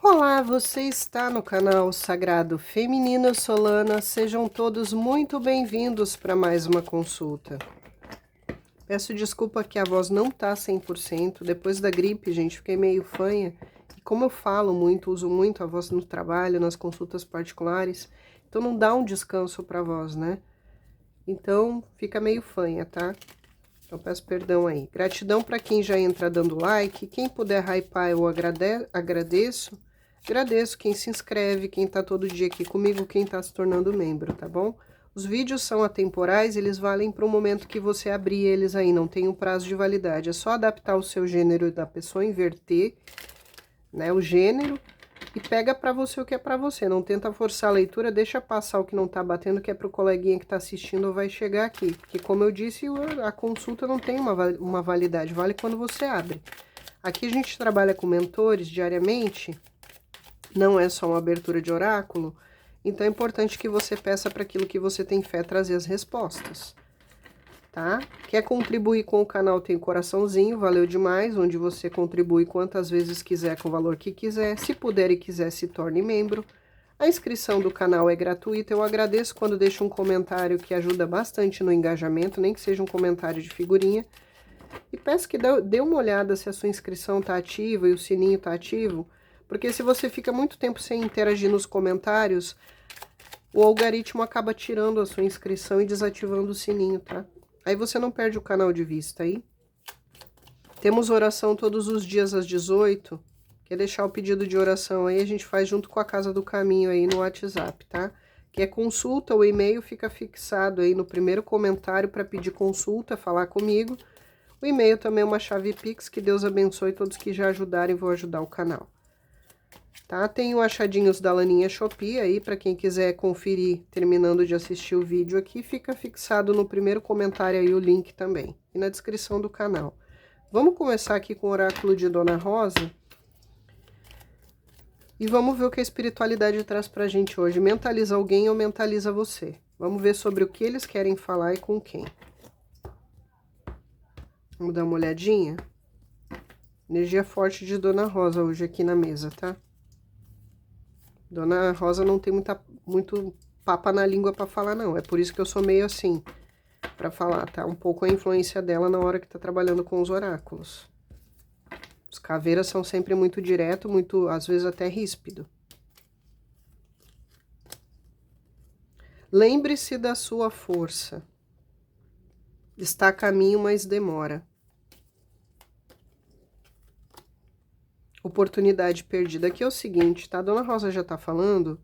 Olá, você está no canal Sagrado Feminino Solana. Sejam todos muito bem-vindos para mais uma consulta. Peço desculpa que a voz não tá 100%. Depois da gripe, gente, fiquei meio fanha. E como eu falo muito, uso muito a voz no trabalho, nas consultas particulares, então não dá um descanso para a voz, né? Então fica meio fanha, tá? Então peço perdão aí. Gratidão para quem já entra dando like. Quem puder hypar eu agradeço. Agradeço quem se inscreve, quem tá todo dia aqui comigo, quem tá se tornando membro, tá bom? Os vídeos são atemporais, eles valem para o momento que você abrir eles aí, não tem um prazo de validade. É só adaptar o seu gênero da pessoa, inverter, né, o gênero, e pega para você o que é para você. Não tenta forçar a leitura, deixa passar o que não tá batendo, que é pro coleguinha que tá assistindo ou vai chegar aqui. Porque, como eu disse, a consulta não tem uma validade, vale quando você abre. Aqui a gente trabalha com mentores diariamente, não é só uma abertura de oráculo, então é importante que você peça para aquilo que você tem fé trazer as respostas, tá? Quer contribuir com o canal, tem coraçãozinho, valeu demais, onde você contribui quantas vezes quiser com o valor que quiser. Se puder e quiser, se torne membro. A inscrição do canal é gratuita, eu agradeço quando deixa um comentário que ajuda bastante no engajamento, nem que seja um comentário de figurinha. E peço que dê uma olhada se a sua inscrição está ativa e o sininho está ativo, porque se você fica muito tempo sem interagir nos comentários, o algoritmo acaba tirando a sua inscrição e desativando o sininho, tá? Aí você não perde o canal de vista aí. Temos oração todos os dias às 18. Quer deixar o pedido de oração aí, a gente faz junto com a Casa do Caminho aí no WhatsApp, tá? Quer consulta, o e-mail fica fixado aí no primeiro comentário para pedir consulta, falar comigo. O e-mail também é uma chave Pix, que Deus abençoe todos que já ajudaram e vão ajudar o canal. Tá? Tem o achadinhos da Laninha Shopee aí, para quem quiser conferir terminando de assistir o vídeo aqui, fica fixado no primeiro comentário aí o link também, e na descrição do canal. Vamos começar aqui com o oráculo de Dona Rosa, e vamos ver o que a espiritualidade traz pra gente hoje. Mentaliza alguém ou mentaliza você? Vamos ver sobre o que eles querem falar e com quem. Vamos dar uma olhadinha? Energia forte de Dona Rosa hoje aqui na mesa, tá? Dona Rosa não tem muito papa na língua pra falar, não. É por isso que eu sou meio assim, pra falar, tá? Um pouco a influência dela na hora que tá trabalhando com os oráculos. Os caveiras são sempre muito direto, muito, às vezes até ríspido. Lembre-se da sua força. Está a caminho, mas demora. Oportunidade perdida. Aqui é o seguinte, tá? A Dona Rosa já tá falando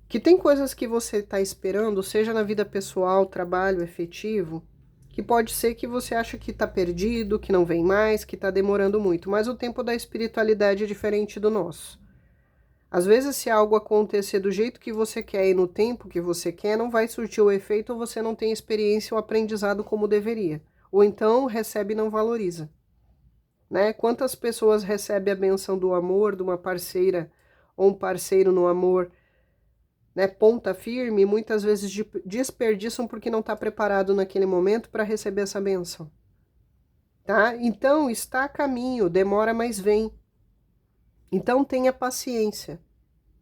que tem coisas que você está esperando, seja na vida pessoal, trabalho, efetivo, que pode ser que você acha que está perdido, que não vem mais, que está demorando muito, mas o tempo da espiritualidade é diferente do nosso. Às vezes, se algo acontecer do jeito que você quer e no tempo que você quer, não vai surtir o efeito ou você não tem experiência ou aprendizado como deveria. Ou então, recebe e não valoriza. Né? Quantas pessoas recebem a benção do amor, de uma parceira ou um parceiro no amor, né, ponta firme, muitas vezes desperdiçam porque não está preparado naquele momento para receber essa benção. Tá? Então, está a caminho, demora, mas vem. Então, tenha paciência.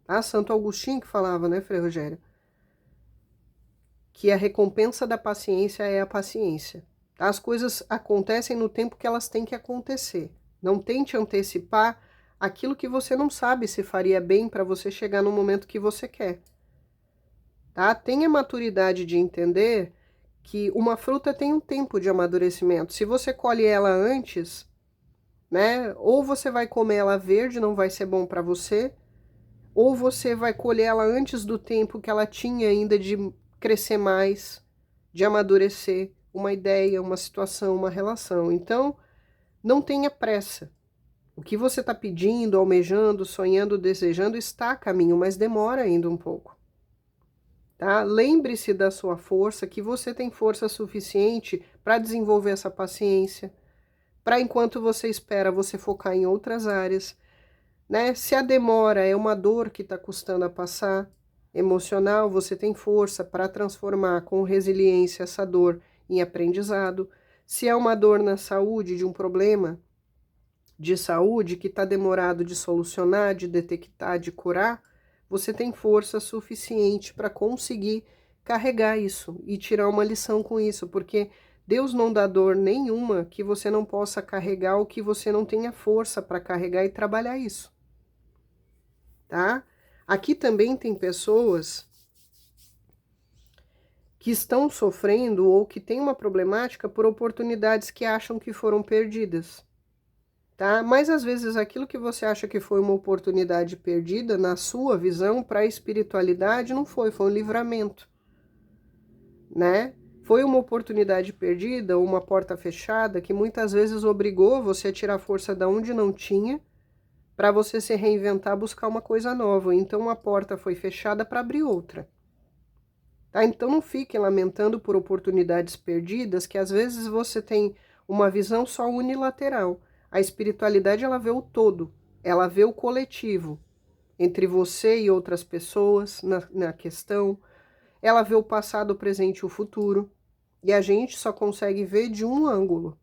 Ah, Santo Agostinho que falava, né, Frei Rogério? Que a recompensa da paciência é a paciência. Tá? As coisas acontecem no tempo que elas têm que acontecer. Não tente antecipar aquilo que você não sabe se faria bem para você chegar no momento que você quer. Tá? Tenha maturidade de entender que uma fruta tem um tempo de amadurecimento. Se você colhe ela antes, né, ou você vai comer ela verde, não vai ser bom para você, ou você vai colher ela antes do tempo que ela tinha ainda de crescer mais, de amadurecer uma ideia, uma situação, uma relação. Então, não tenha pressa. O que você está pedindo, almejando, sonhando, desejando está a caminho, mas demora ainda um pouco. Tá? Lembre-se da sua força, que você tem força suficiente para desenvolver essa paciência, para enquanto você espera você focar em outras áreas, né? Se a demora é uma dor que está custando a passar, emocional, você tem força para transformar com resiliência essa dor em aprendizado. Se é uma dor na saúde de um problema, de saúde que está demorado de solucionar, de detectar, de curar, você tem força suficiente para conseguir carregar isso e tirar uma lição com isso, porque Deus não dá dor nenhuma que você não possa carregar ou que você não tenha força para carregar e trabalhar isso, tá? Aqui também tem pessoas que estão sofrendo ou que têm uma problemática por oportunidades que acham que foram perdidas, tá? Mas às vezes aquilo que você acha que foi uma oportunidade perdida, na sua visão, para a espiritualidade, não foi, foi um livramento, né? Foi uma oportunidade perdida, uma porta fechada, que muitas vezes obrigou você a tirar força da onde não tinha, para você se reinventar, buscar uma coisa nova. Então uma porta foi fechada para abrir outra. Tá? Então não fique lamentando por oportunidades perdidas, que às vezes você tem uma visão só unilateral. A espiritualidade, ela vê o todo, ela vê o coletivo, entre você e outras pessoas na questão. Ela vê o passado, o presente e o futuro. E a gente só consegue ver de um ângulo.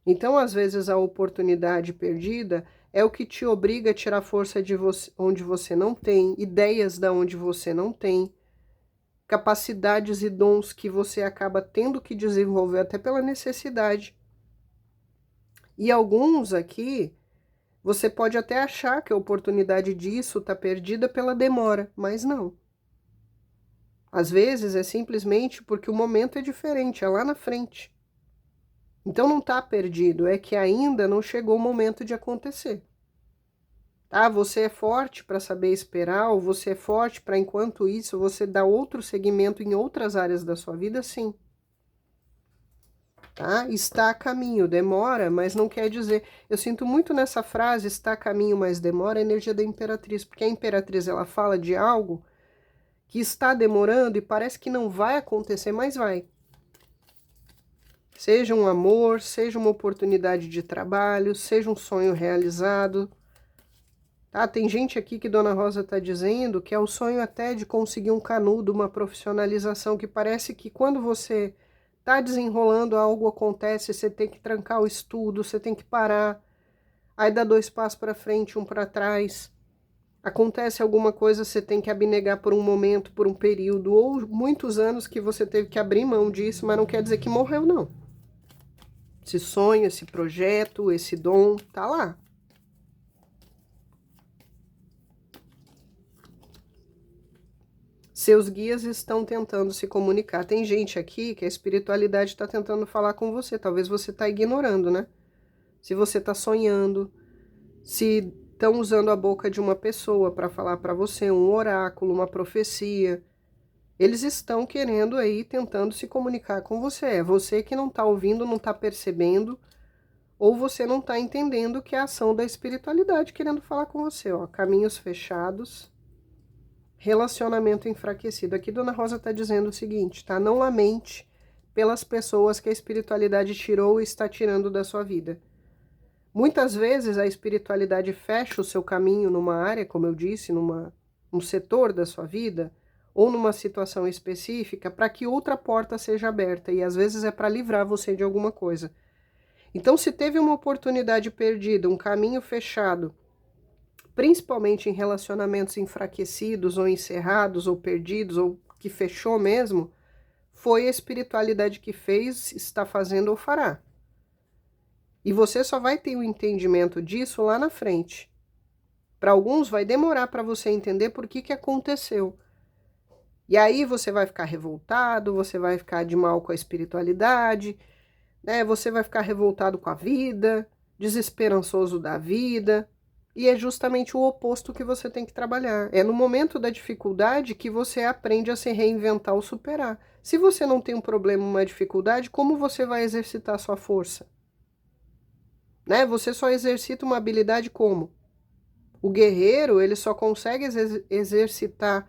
Então, às vezes, a oportunidade perdida é o que te obriga a tirar força de você, onde você não tem, ideias da onde você não tem, capacidades e dons que você acaba tendo que desenvolver até pela necessidade. E alguns aqui, você pode até achar que a oportunidade disso está perdida pela demora, mas não. Às vezes é simplesmente porque o momento é diferente, é lá na frente. Então não está perdido, é que ainda não chegou o momento de acontecer. Tá? Você é forte para saber esperar, ou você é forte para, enquanto isso, você dar outro segmento em outras áreas da sua vida, sim. Tá? Está a caminho, demora, mas não quer dizer... Eu sinto muito nessa frase, está a caminho, mas demora, a energia da Imperatriz, porque a Imperatriz, ela fala de algo que está demorando e parece que não vai acontecer, mas vai. Seja um amor, seja uma oportunidade de trabalho, seja um sonho realizado. Tá? Tem gente aqui que Dona Rosa está dizendo que é o sonho até de conseguir um canudo, uma profissionalização, que parece que quando você está desenrolando, algo acontece, você tem que trancar o estudo, você tem que parar, aí dá 2 passos para frente, 1 para trás. Acontece alguma coisa, você tem que abnegar por um momento, por um período, ou muitos anos que você teve que abrir mão disso, mas não quer dizer que morreu, não. Esse sonho, esse projeto, esse dom, tá lá. Seus guias estão tentando se comunicar. Tem gente aqui que a espiritualidade está tentando falar com você. Talvez você está ignorando, né? Se você está sonhando, se estão usando a boca de uma pessoa para falar para você, um oráculo, uma profecia. Eles estão querendo aí, tentando se comunicar com você. É você que não está ouvindo, não está percebendo, ou você não está entendendo que é a ação da espiritualidade querendo falar com você. Ó, caminhos fechados, relacionamento enfraquecido. Aqui Dona Rosa está dizendo o seguinte, tá? Não lamente pelas pessoas que a espiritualidade tirou e está tirando da sua vida. Muitas vezes a espiritualidade fecha o seu caminho numa área, como eu disse, num setor da sua vida, ou numa situação específica, para que outra porta seja aberta, e às vezes é para livrar você de alguma coisa. Então, se teve uma oportunidade perdida, um caminho fechado, principalmente em relacionamentos enfraquecidos, ou encerrados, ou perdidos, ou que fechou mesmo, foi a espiritualidade que fez, está fazendo ou fará. E você só vai ter o entendimento disso lá na frente. Para alguns vai demorar para você entender por que aconteceu. E aí você vai ficar revoltado, você vai ficar de mal com a espiritualidade, né? Você vai ficar revoltado com a vida, desesperançoso da vida. E é justamente o oposto que você tem que trabalhar. É no momento da dificuldade que você aprende a se reinventar ou superar. Se você não tem um problema, uma dificuldade, como você vai exercitar a sua força? Né? Você só exercita uma habilidade como? O guerreiro, ele só consegue exercitar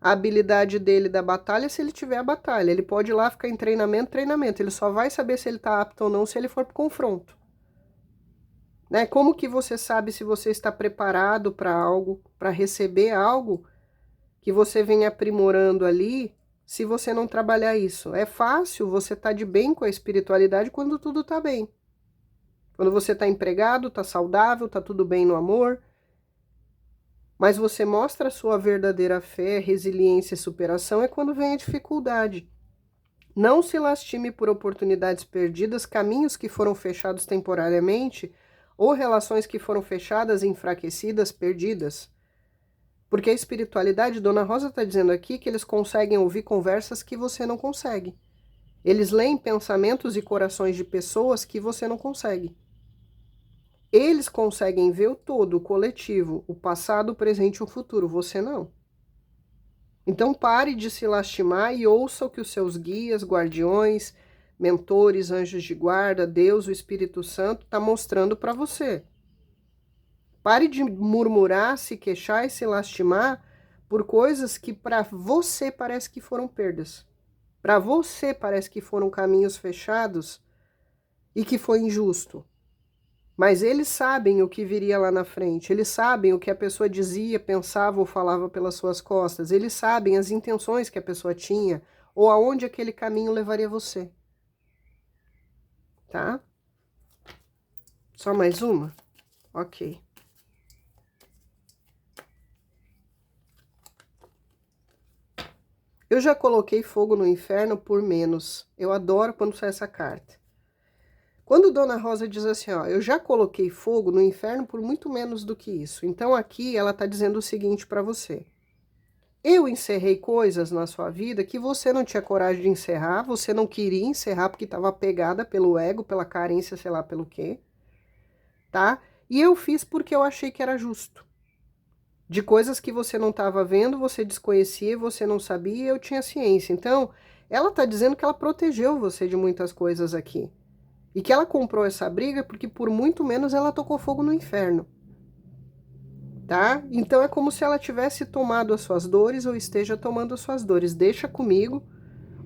a habilidade dele da batalha se ele tiver a batalha. Ele pode ir lá ficar em treinamento. Ele só vai saber se ele está apto ou não se ele for para o confronto. Né? Como que você sabe se você está preparado para algo, para receber algo que você vem aprimorando ali, se você não trabalhar isso? É fácil você estar de bem com a espiritualidade quando tudo está bem. Quando você está empregado, está saudável, está tudo bem no amor, mas você mostra a sua verdadeira fé, resiliência e superação é quando vem a dificuldade. Não se lastime por oportunidades perdidas, caminhos que foram fechados temporariamente ou relações que foram fechadas, enfraquecidas, perdidas. Porque a espiritualidade, Dona Rosa está dizendo aqui que eles conseguem ouvir conversas que você não consegue. Eles leem pensamentos e corações de pessoas que você não consegue. Eles conseguem ver o todo, o coletivo, o passado, o presente e o futuro, você não. Então pare de se lastimar e ouça o que os seus guias, guardiões, mentores, anjos de guarda, Deus, o Espírito Santo está mostrando para você. Pare de murmurar, se queixar e se lastimar por coisas que para você parece que foram perdas. Para você parece que foram caminhos fechados e que foi injusto. Mas eles sabem o que viria lá na frente, eles sabem o que a pessoa dizia, pensava ou falava pelas suas costas, eles sabem as intenções que a pessoa tinha ou aonde aquele caminho levaria você. Tá? Só mais uma? Ok. Eu já coloquei fogo no inferno por menos. Eu adoro quando sai essa carta. Quando Dona Rosa diz assim, ó, eu já coloquei fogo no inferno por muito menos do que isso. Então aqui ela está dizendo o seguinte para você. Eu encerrei coisas na sua vida que você não tinha coragem de encerrar, você não queria encerrar porque estava pegada pelo ego, pela carência, sei lá pelo quê, tá? E eu fiz porque eu achei que era justo. De coisas que você não estava vendo, você desconhecia, você não sabia e eu tinha ciência. Então, ela está dizendo que ela protegeu você de muitas coisas aqui. E que ela comprou essa briga porque por muito menos ela tocou fogo no inferno. Tá? Então é como se ela tivesse tomado as suas dores ou esteja tomando as suas dores. Deixa comigo.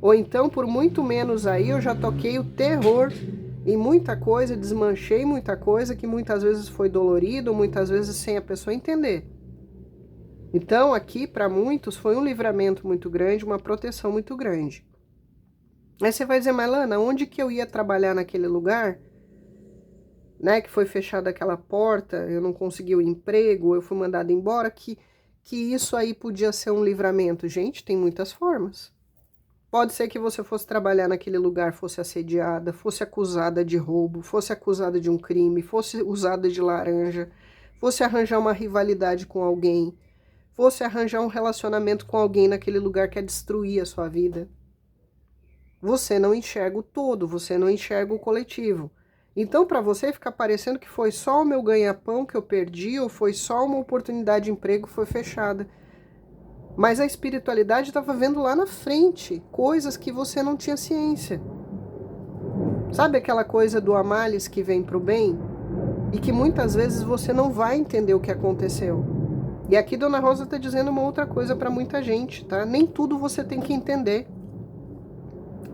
Ou então, por muito menos aí, eu já toquei o terror em muita coisa, desmanchei muita coisa que muitas vezes foi dolorido, muitas vezes sem a pessoa entender. Então, aqui, para muitos, foi um livramento muito grande, uma proteção muito grande. Aí você vai dizer, mas Lana, onde que eu ia trabalhar naquele lugar? Né, que foi fechada aquela porta, eu não consegui o emprego, eu fui mandada embora, que isso aí podia ser um livramento. Gente, tem muitas formas. Pode ser que você fosse trabalhar naquele lugar, fosse assediada, fosse acusada de roubo, fosse acusada de um crime, fosse usada de laranja, fosse arranjar uma rivalidade com alguém, fosse arranjar um relacionamento com alguém naquele lugar que ia destruir a sua vida. Você não enxerga o todo, você não enxerga o coletivo. Então, para você ficar parecendo que foi só o meu ganha-pão que eu perdi, ou foi só uma oportunidade de emprego que foi fechada. Mas a espiritualidade estava vendo lá na frente coisas que você não tinha ciência. Sabe aquela coisa do amales que vem para o bem? E que muitas vezes você não vai entender o que aconteceu. E aqui Dona Rosa está dizendo uma outra coisa para muita gente, tá? Nem tudo você tem que entender.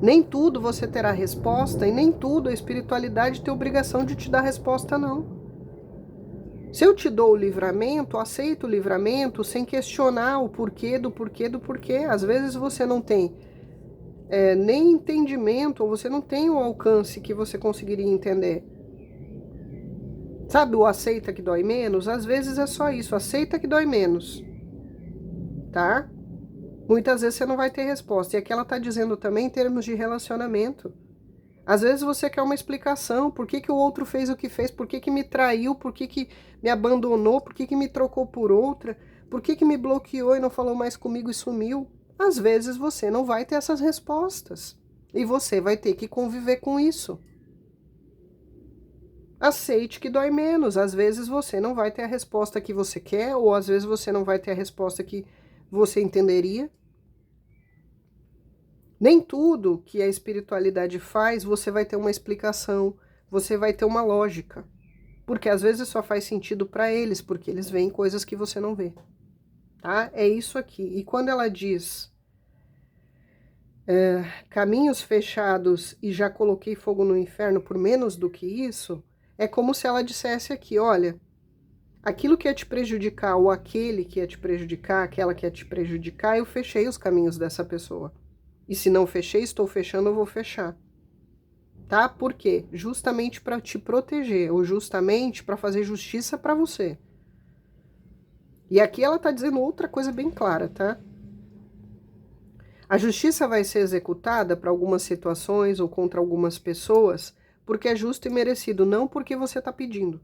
Nem tudo você terá resposta e nem tudo a espiritualidade tem obrigação de te dar resposta, não. Se eu te dou o livramento, aceito o livramento sem questionar o porquê do porquê do porquê. Às vezes você não tem nem entendimento ou você não tem o alcance que você conseguiria entender. Sabe o aceita que dói menos? Às vezes é só isso, aceita que dói menos. Tá? Muitas vezes você não vai ter resposta. E aqui ela está dizendo também em termos de relacionamento. Às vezes você quer uma explicação. Por que o outro fez o que fez? Por que me traiu? Por que me abandonou? Por que me trocou por outra? Por que me bloqueou e não falou mais comigo e sumiu? Às vezes você não vai ter essas respostas. E você vai ter que conviver com isso. Aceite que dói menos. Às vezes você não vai ter a resposta que você quer, ou às vezes você não vai ter a resposta que você entenderia. Nem tudo que a espiritualidade faz você vai ter uma explicação, você vai ter uma lógica. Porque às vezes só faz sentido para eles, porque eles veem coisas que você não vê. Tá? É isso aqui. E quando ela diz caminhos fechados e já coloquei fogo no inferno por menos do que isso, é como se ela dissesse aqui, olha, aquilo que ia te prejudicar ou aquele que ia te prejudicar, aquela que ia te prejudicar, eu fechei os caminhos dessa pessoa. E se não fechei, estou fechando, eu vou fechar. tá? Por quê? Justamente para te proteger, ou justamente para fazer justiça para você. E aqui ela tá dizendo outra coisa bem clara, tá? A justiça vai ser executada para algumas situações ou contra algumas pessoas porque é justo e merecido, não porque você está pedindo.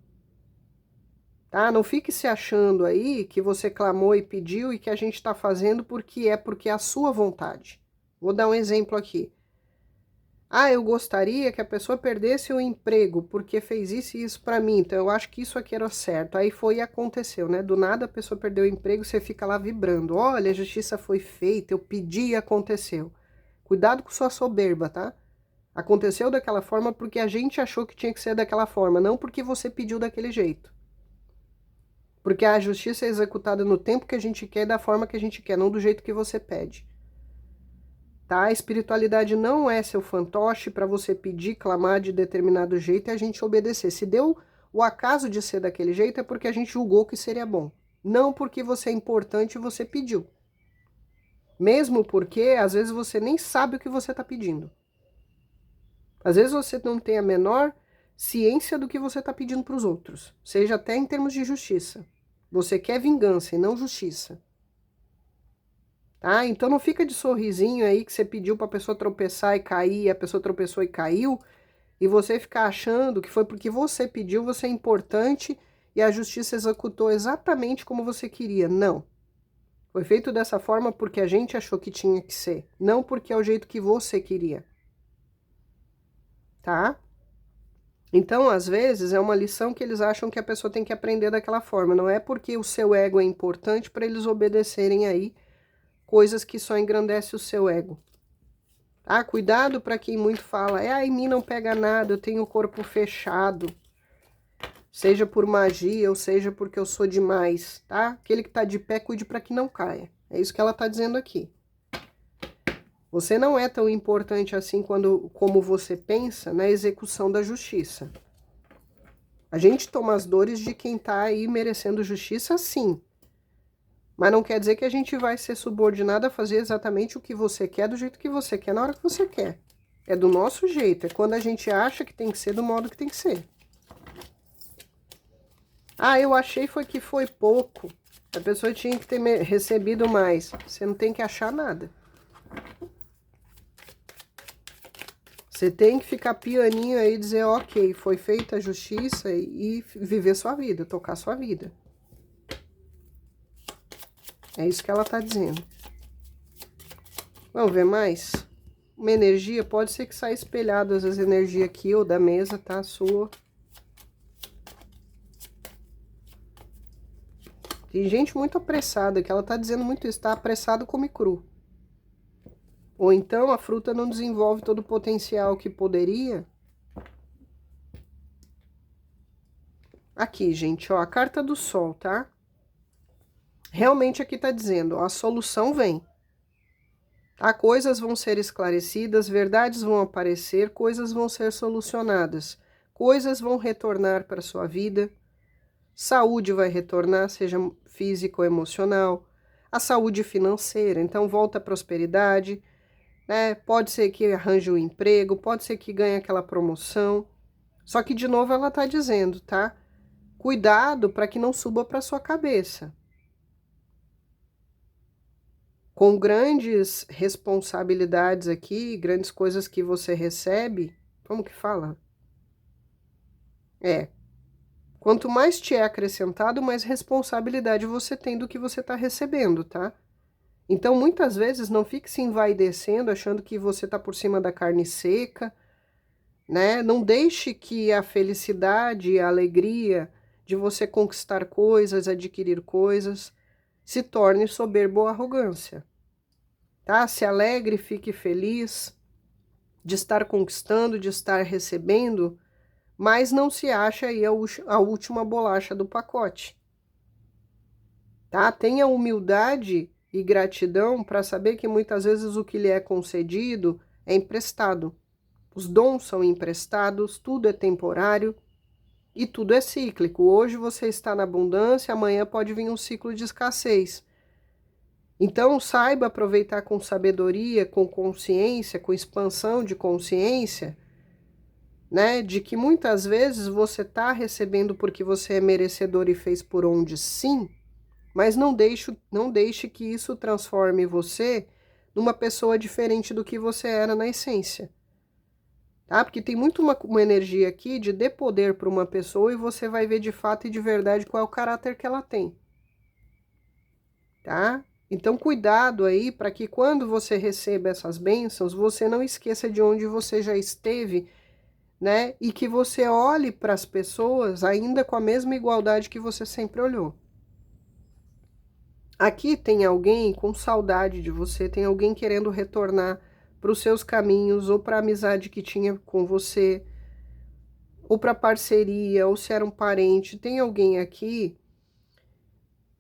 Tá? Não fique se achando aí que você clamou e pediu e que a gente está fazendo porque é a sua vontade. Vou dar um exemplo aqui. Ah, eu gostaria que a pessoa perdesse o emprego porque fez isso e isso para mim, então eu acho que isso aqui era certo. Aí foi e aconteceu, né? Do nada a pessoa perdeu o emprego, você fica lá vibrando. Olha, a justiça foi feita, eu pedi e aconteceu. Cuidado com sua soberba, tá? Aconteceu daquela forma porque a gente achou que tinha que ser daquela forma, não porque você pediu daquele jeito. Porque a justiça é executada no tempo que a gente quer e da forma que a gente quer, não do jeito que você pede. Tá? A espiritualidade não é seu fantoche para você pedir, clamar de determinado jeito e a gente obedecer. Se deu o acaso de ser daquele jeito é porque a gente julgou que seria bom. Não porque você é importante e você pediu. Mesmo porque, às vezes, você nem sabe o que você está pedindo. Às vezes você não tem a menor ciência do que você está pedindo para os outros. Seja até em termos de justiça. Você quer vingança e não justiça. Tá? Então não fica de sorrisinho aí que você pediu para a pessoa tropeçar e cair, e a pessoa tropeçou e caiu, e você ficar achando que foi porque você pediu, você é importante e a justiça executou exatamente como você queria. Não. Foi feito dessa forma porque a gente achou que tinha que ser, não porque é o jeito que você queria. Tá? Então, às vezes, é uma lição que eles acham que a pessoa tem que aprender daquela forma. Não é porque o seu ego é importante para eles obedecerem aí coisas que só engrandecem o seu ego. Ah, cuidado para quem muito fala, em mim não pega nada, eu tenho o corpo fechado. Seja por magia ou seja porque eu sou demais, tá? Aquele que tá de pé, cuide para que não caia. É isso que ela tá dizendo aqui. Você não é tão importante assim como você pensa na execução da justiça. A gente toma as dores de quem tá aí merecendo justiça, sim. Mas não quer dizer que a gente vai ser subordinado a fazer exatamente o que você quer, do jeito que você quer, na hora que você quer. É do nosso jeito, é quando a gente acha que tem que ser do modo que tem que ser. Ah, eu achei que foi pouco. A pessoa tinha que ter recebido mais. Você não tem que achar nada. Você tem que ficar pianinho aí e dizer, ok, foi feita a justiça e viver sua vida, tocar sua vida. É isso que ela tá dizendo. Vamos ver mais? Uma energia, pode ser que saia espelhado às vezes energia aqui ou da mesa, tá? Sua. Tem gente muito apressada, que ela tá dizendo muito isso, tá apressado, come cru. Ou então a fruta não desenvolve todo o potencial que poderia. Aqui, gente, ó, a carta do sol, tá? Realmente aqui tá dizendo, ó, a solução vem. Tá? Coisas vão ser esclarecidas, verdades vão aparecer, coisas vão ser solucionadas. Coisas vão retornar para sua vida. Saúde vai retornar, seja física ou emocional. A saúde financeira, então volta a prosperidade, né? Pode ser que arranje um emprego, pode ser que ganhe aquela promoção. Só que, de novo, ela tá dizendo, tá? Cuidado para que não suba para sua cabeça. Com grandes responsabilidades aqui, grandes coisas que você recebe, como que fala? Quanto mais te é acrescentado, mais responsabilidade você tem do que você está recebendo, tá? Então, muitas vezes, não fique se envaidecendo, achando que você está por cima da carne seca, né? Não deixe que a felicidade, a alegria de você conquistar coisas, adquirir coisas, se torne soberba ou arrogância, tá? Se alegre, fique feliz de estar conquistando, de estar recebendo, mas não se acha aí a última bolacha do pacote, tá? Tenha humildade e gratidão para saber que muitas vezes o que lhe é concedido é emprestado. Os dons são emprestados, tudo é temporário e tudo é cíclico. Hoje você está na abundância, amanhã pode vir um ciclo de escassez. Então, saiba aproveitar com sabedoria, com consciência, com expansão de consciência, né? De que muitas vezes você tá recebendo porque você é merecedor e fez por onde sim, mas não deixe que isso transforme você numa pessoa diferente do que você era na essência. Tá? Porque tem muito uma energia aqui de dê poder para uma pessoa e você vai ver de fato e de verdade qual é o caráter que ela tem. Tá? Então, cuidado aí para que quando você receba essas bênçãos, você não esqueça de onde você já esteve, né? E que você olhe para as pessoas ainda com a mesma igualdade que você sempre olhou. Aqui tem alguém com saudade de você, tem alguém querendo retornar para os seus caminhos ou para a amizade que tinha com você, ou para parceria, ou se era um parente. Tem alguém aqui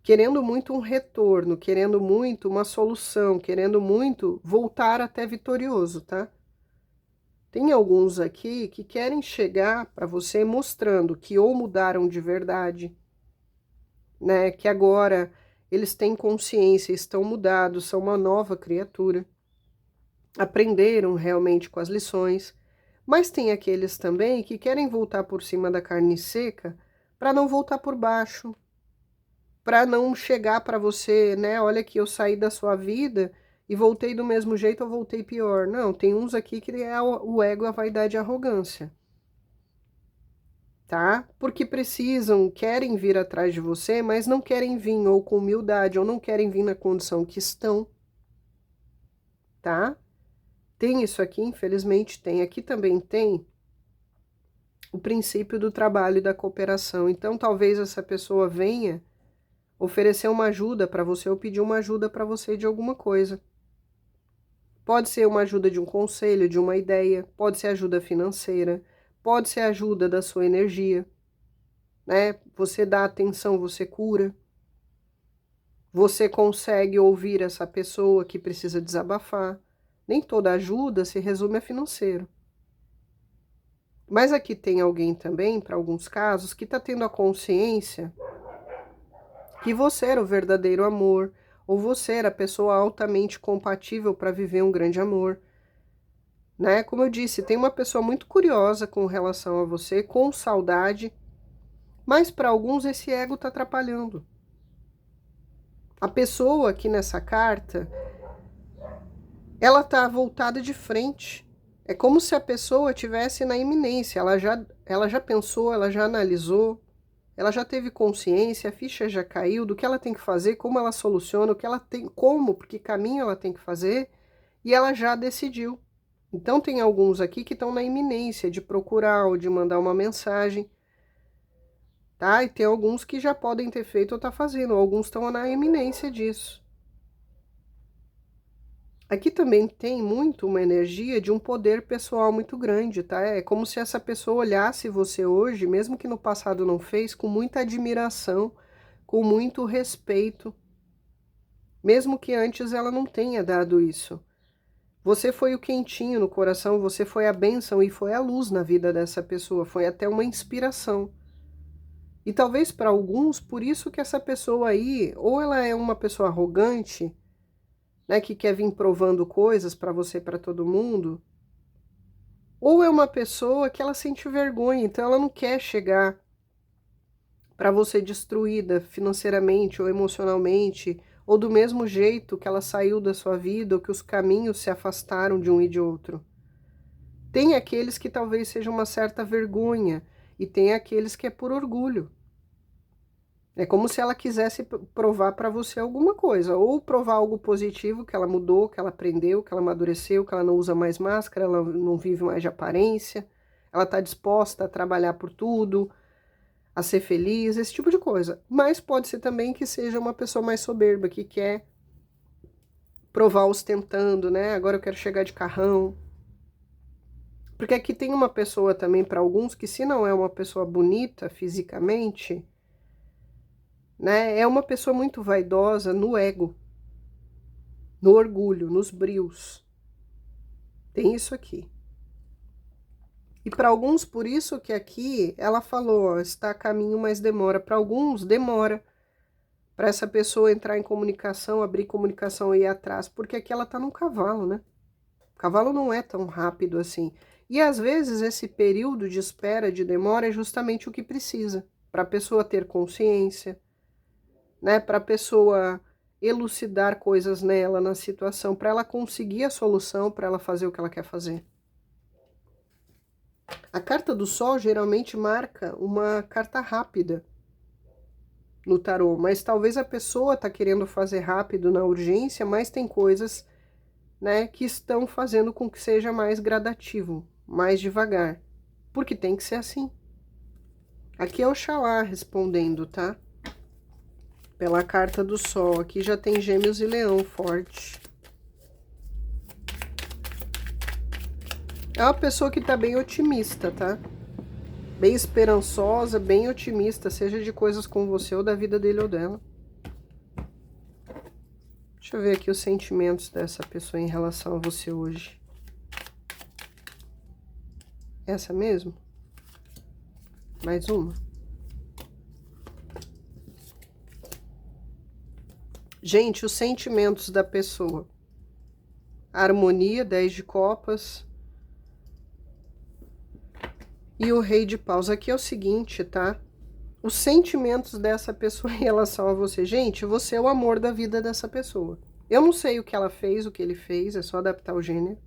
querendo muito um retorno, querendo muito uma solução, querendo muito voltar até vitorioso, tá? Tem alguns aqui que querem chegar para você mostrando que ou mudaram de verdade, né? Que agora eles têm consciência, estão mudados, são uma nova criatura, aprenderam realmente com as lições. Mas tem aqueles também que querem voltar por cima da carne seca para não voltar por baixo, para não chegar para você, né? Olha que eu saí da sua vida e voltei do mesmo jeito ou voltei pior. Não, tem uns aqui que é o ego, a vaidade e a arrogância, tá? Porque precisam, querem vir atrás de você, mas não querem vir ou com humildade ou não querem vir na condição que estão, tá? Tem isso aqui, infelizmente tem. Aqui também tem o princípio do trabalho e da cooperação. Então, talvez essa pessoa venha oferecer uma ajuda para você ou pedir uma ajuda para você de alguma coisa. Pode ser uma ajuda de um conselho, de uma ideia, pode ser ajuda financeira, pode ser ajuda da sua energia, né? Você dá atenção, você cura. Você consegue ouvir essa pessoa que precisa desabafar. Nem toda ajuda se resume a financeiro. Mas aqui tem alguém também, para alguns casos, que está tendo a consciência que você era o verdadeiro amor, ou você era a pessoa altamente compatível para viver um grande amor, né? Como eu disse, tem uma pessoa muito curiosa com relação a você, com saudade, mas para alguns esse ego está atrapalhando. A pessoa aqui nessa carta, ela está voltada de frente. É como se a pessoa estivesse na iminência, ela já pensou, ela já analisou, ela já teve consciência, a ficha já caiu do que ela tem que fazer, como ela soluciona, o que ela tem, como, porque caminho ela tem que fazer, e ela já decidiu. Então tem alguns aqui que estão na iminência de procurar ou de mandar uma mensagem, tá? E tem alguns que já podem ter feito ou tá fazendo, alguns estão na iminência disso. Aqui também tem muito uma energia de um poder pessoal muito grande, tá? É como se essa pessoa olhasse você hoje, mesmo que no passado não fez, com muita admiração, com muito respeito, mesmo que antes ela não tenha dado isso. Você foi o quentinho no coração, você foi a bênção e foi a luz na vida dessa pessoa, foi até uma inspiração. E talvez para alguns, por isso que essa pessoa aí, ou ela é uma pessoa arrogante, né, que quer vir provando coisas para você e para todo mundo, ou é uma pessoa que ela sente vergonha, então ela não quer chegar para você destruída financeiramente ou emocionalmente, ou do mesmo jeito que ela saiu da sua vida, ou que os caminhos se afastaram de um e de outro. Tem aqueles que talvez seja uma certa vergonha, e tem aqueles que é por orgulho. É como se ela quisesse provar para você alguma coisa, ou provar algo positivo, que ela mudou, que ela aprendeu, que ela amadureceu, que ela não usa mais máscara, ela não vive mais de aparência, ela está disposta a trabalhar por tudo, a ser feliz, esse tipo de coisa. Mas pode ser também que seja uma pessoa mais soberba, que quer provar ostentando, né? Agora eu quero chegar de carrão. Porque aqui tem uma pessoa também, para alguns, que se não é uma pessoa bonita fisicamente, né? É uma pessoa muito vaidosa no ego, no orgulho, nos brios. Tem isso aqui. E para alguns, por isso que aqui ela falou, ó, está a caminho, mas demora. Para alguns, demora para essa pessoa entrar em comunicação, abrir comunicação e ir atrás, porque aqui ela está num cavalo, né? O cavalo não é tão rápido assim. E às vezes esse período de espera, de demora, é justamente o que precisa para a pessoa ter consciência, né? Para a pessoa elucidar coisas nela, na situação, para ela conseguir a solução, para ela fazer o que ela quer fazer. A carta do Sol geralmente marca uma carta rápida no tarô, mas talvez a pessoa está querendo fazer rápido na urgência, mas tem coisas, né, que estão fazendo com que seja mais gradativo, mais devagar, porque tem que ser assim. Aqui é Oxalá respondendo, tá? Pela carta do Sol. Aqui já tem Gêmeos e Leão forte. É uma pessoa que tá bem otimista, tá? Bem esperançosa, bem otimista, seja de coisas com você ou da vida dele ou dela. Deixa eu ver aqui os sentimentos dessa pessoa em relação a você hoje. Essa mesmo? Mais uma? Gente, os sentimentos da pessoa. Harmonia, 10 de copas. E o Rei de Paus. Aqui é o seguinte, tá? Os sentimentos dessa pessoa em relação a você. Gente, você é o amor da vida dessa pessoa. Eu não sei o que ela fez, o que ele fez, é só adaptar o gênero.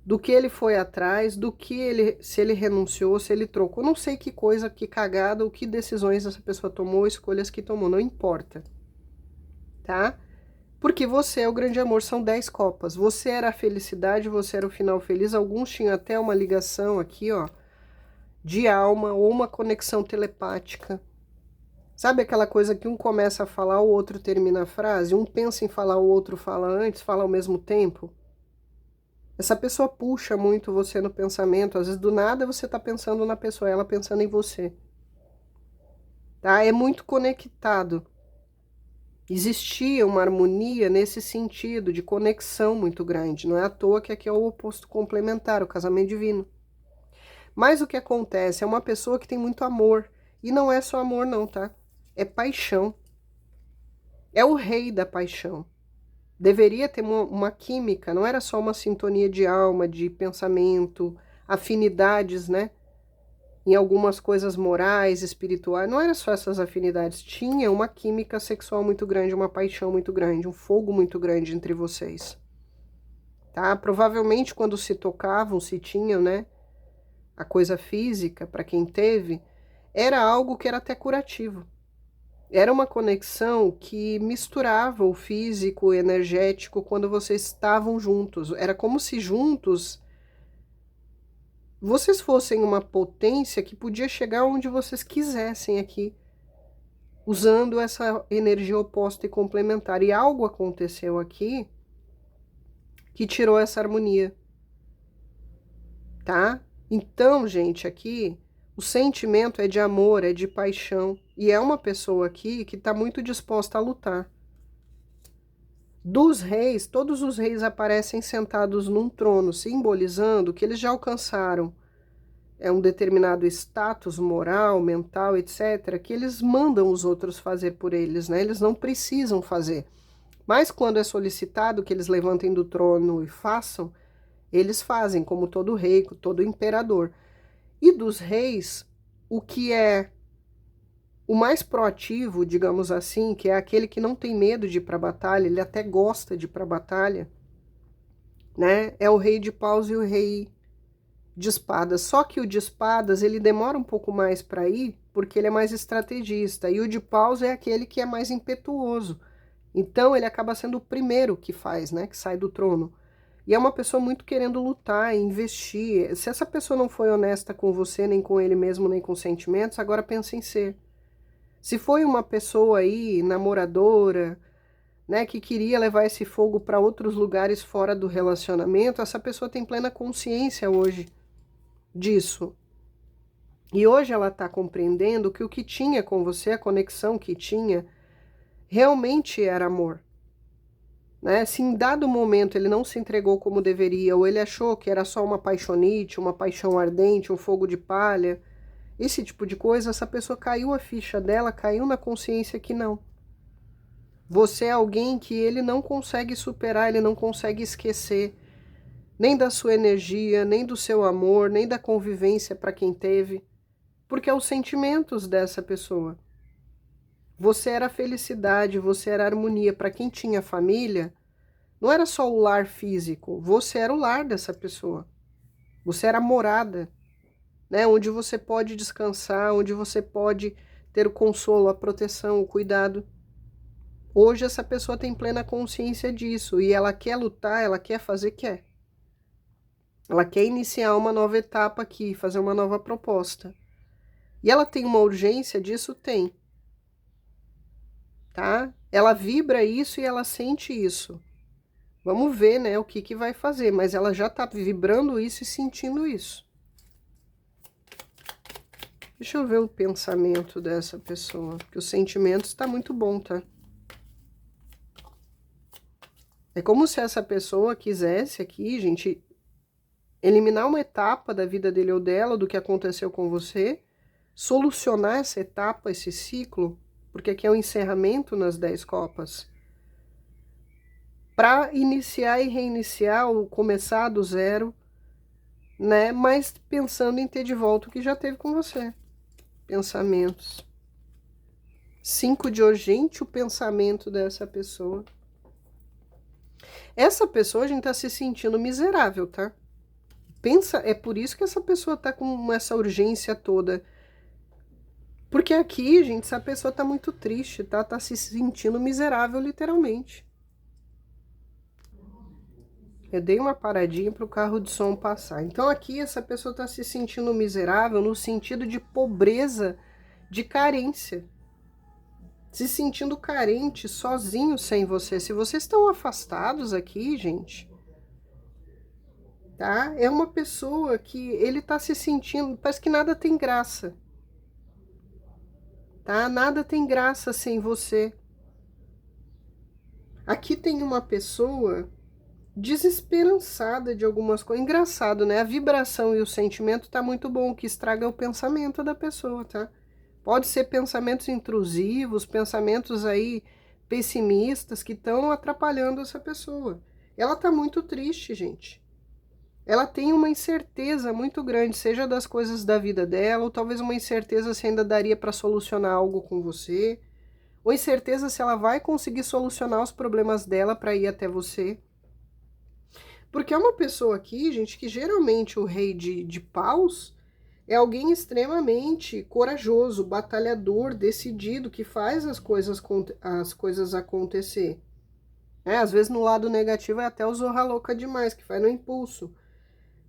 Do que ele foi atrás, do que ele, se ele renunciou, se ele trocou. Não sei que coisa, que cagada, ou que decisões essa pessoa tomou, escolhas que tomou, não importa. Tá? Porque você é o grande amor, são 10 copas. Você era a felicidade, você era o final feliz. Alguns tinham até uma ligação aqui, ó, de alma ou uma conexão telepática. Sabe aquela coisa que um começa a falar, o outro termina a frase? Um pensa em falar, o outro fala antes, fala ao mesmo tempo? Essa pessoa puxa muito você no pensamento. Às vezes, do nada, você está pensando na pessoa, ela pensando em você. Tá? É muito conectado. Existia uma harmonia nesse sentido, de conexão muito grande. Não é à toa que aqui é o oposto complementar, o casamento divino. Mas o que acontece é uma pessoa que tem muito amor. E não é só amor não, tá? É paixão. É o rei da paixão. Deveria ter uma química, não era só uma sintonia de alma, de pensamento, afinidades, né? Em algumas coisas morais, espirituais, não era só essas afinidades, tinha uma química sexual muito grande, uma paixão muito grande, um fogo muito grande entre vocês. Tá? Provavelmente quando se tocavam, se tinham, né, a coisa física, para quem teve, era algo que era até curativo. Era uma conexão que misturava o físico e o energético quando vocês estavam juntos. Era como se juntos vocês fossem uma potência que podia chegar onde vocês quisessem aqui, usando essa energia oposta e complementar. E algo aconteceu aqui que tirou essa harmonia, tá? Então, gente, aqui o sentimento é de amor, é de paixão. E é uma pessoa aqui que está muito disposta a lutar. Dos reis, todos os reis aparecem sentados num trono, simbolizando que eles já alcançaram um determinado status moral, mental, etc., que eles mandam os outros fazer por eles, né? Eles não precisam fazer. Mas quando é solicitado que eles levantem do trono e façam, eles fazem, como todo rei, todo imperador. E dos reis, o que é o mais proativo, digamos assim, que é aquele que não tem medo de ir para a batalha, ele até gosta de ir para a batalha, né? É o Rei de Paus e o Rei de Espadas. Só que o de Espadas, ele demora um pouco mais para ir, porque ele é mais estrategista. E o de Paus é aquele que é mais impetuoso. Então, ele acaba sendo o primeiro que faz, né? Que sai do trono. E é uma pessoa muito querendo lutar, investir. Se essa pessoa não foi honesta com você, nem com ele mesmo, nem com os sentimentos, agora pensa em ser. Se foi uma pessoa aí, namoradora, né, que queria levar esse fogo para outros lugares fora do relacionamento, essa pessoa tem plena consciência hoje disso. E hoje ela está compreendendo que o que tinha com você, a conexão que tinha, realmente era amor. Né? Se em dado momento ele não se entregou como deveria, ou ele achou que era só uma paixonite, uma paixão ardente, um fogo de palha, esse tipo de coisa, essa pessoa caiu a ficha dela, caiu na consciência que não. Você é alguém que ele não consegue superar, ele não consegue esquecer. nem da sua energia, nem do seu amor, nem da convivência para quem teve, porque é os sentimentos dessa pessoa. Você era felicidade, você era harmonia. Para quem tinha família, não era só o lar físico, você era o lar dessa pessoa. Você era a morada, né? Onde você pode descansar, onde você pode ter o consolo, a proteção, o cuidado. Hoje essa pessoa tem plena consciência disso e ela quer lutar, ela quer fazer, quer. Ela quer iniciar uma nova etapa aqui, fazer uma nova proposta. E ela tem uma urgência disso? Tem. Tá? Ela vibra isso e ela sente isso. Vamos ver, né, o que vai fazer, mas ela já tá vibrando isso e sentindo isso. Deixa eu ver o pensamento dessa pessoa, porque o sentimento está muito bom, tá? É como se essa pessoa quisesse aqui, gente, eliminar uma etapa da vida dele ou dela, do que aconteceu com você, solucionar essa etapa, esse ciclo, porque aqui é o encerramento nas 10 copas, para iniciar e reiniciar, ou começar do zero, né? Mas pensando em ter de volta o que já teve com você. Pensamentos. 5 de urgente, o pensamento dessa pessoa. Essa pessoa, a gente tá se sentindo miserável, tá? Pensa, é por isso que essa pessoa tá com essa urgência toda. Porque aqui, gente, essa pessoa tá muito triste, tá? Tá se sentindo miserável, literalmente. Eu dei uma paradinha para o carro de som passar. Então aqui essa pessoa está se sentindo miserável no sentido de pobreza, de carência. Se sentindo carente, sozinho sem você. Se vocês estão afastados aqui, gente, tá? É uma pessoa que ele está se sentindo, parece que nada tem graça. Tá? Nada tem graça sem você. Aqui tem uma pessoa desesperançada de algumas coisas. Engraçado, né? A vibração e o sentimento tá muito bom, que estraga o pensamento da pessoa, tá? Pode ser pensamentos intrusivos, pensamentos aí pessimistas que estão atrapalhando essa pessoa. Ela tá muito triste, gente. Ela tem uma incerteza muito grande, seja das coisas da vida dela, ou talvez uma incerteza se ainda daria para solucionar algo com você, ou incerteza se ela vai conseguir solucionar os problemas dela para ir até você. Porque é uma pessoa aqui, gente, que geralmente o rei de paus é alguém extremamente corajoso, batalhador, decidido, que faz as coisas acontecer. Às vezes no lado negativo é até o zorra louca demais, que faz no impulso.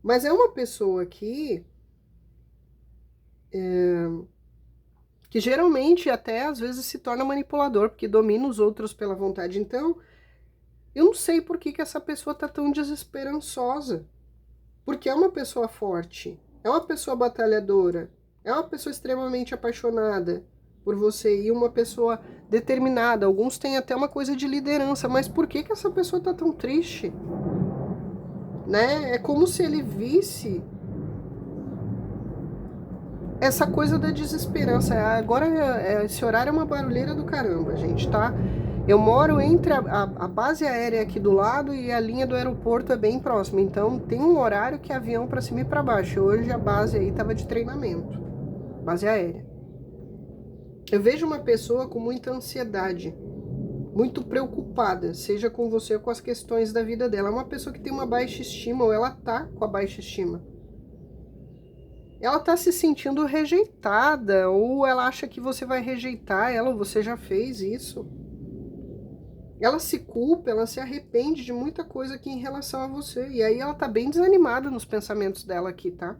Mas é uma pessoa aqui que geralmente até às vezes se torna manipulador, porque domina os outros pela vontade. Então, eu não sei por que essa pessoa tá tão desesperançosa. Porque é uma pessoa forte, é uma pessoa batalhadora, é uma pessoa extremamente apaixonada por você e uma pessoa determinada. Alguns têm até uma coisa de liderança, mas por que essa pessoa tá tão triste? Né? É como se ele visse essa coisa da desesperança. Agora, esse horário é uma barulheira do caramba, gente, tá? Eu moro entre a base aérea aqui do lado e a linha do aeroporto é bem próxima. Então, tem um horário que é avião para cima e para baixo. Hoje a base aí tava de treinamento. Base aérea. Eu vejo uma pessoa com muita ansiedade, muito preocupada, seja com você ou com as questões da vida dela. É uma pessoa que tem uma baixa estima ou ela tá com a baixa estima. Ela tá se sentindo rejeitada ou ela acha que você vai rejeitar ela ou você já fez isso. Ela se culpa, ela se arrepende de muita coisa aqui em relação a você. E aí ela tá bem desanimada nos pensamentos dela aqui, tá?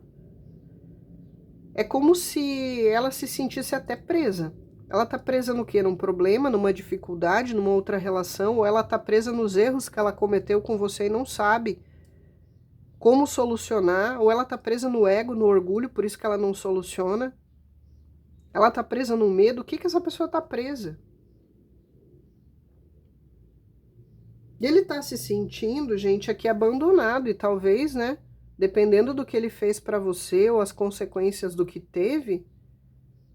É como se ela se sentisse até presa. Ela tá presa no quê? Num problema, numa dificuldade, numa outra relação, ou ela tá presa nos erros que ela cometeu com você e não sabe como solucionar, ou ela tá presa no ego, no orgulho, por isso que ela não soluciona. Ela tá presa no medo. O que essa pessoa tá presa? E ele tá se sentindo, gente, aqui abandonado e talvez, né, dependendo do que ele fez pra você ou as consequências do que teve,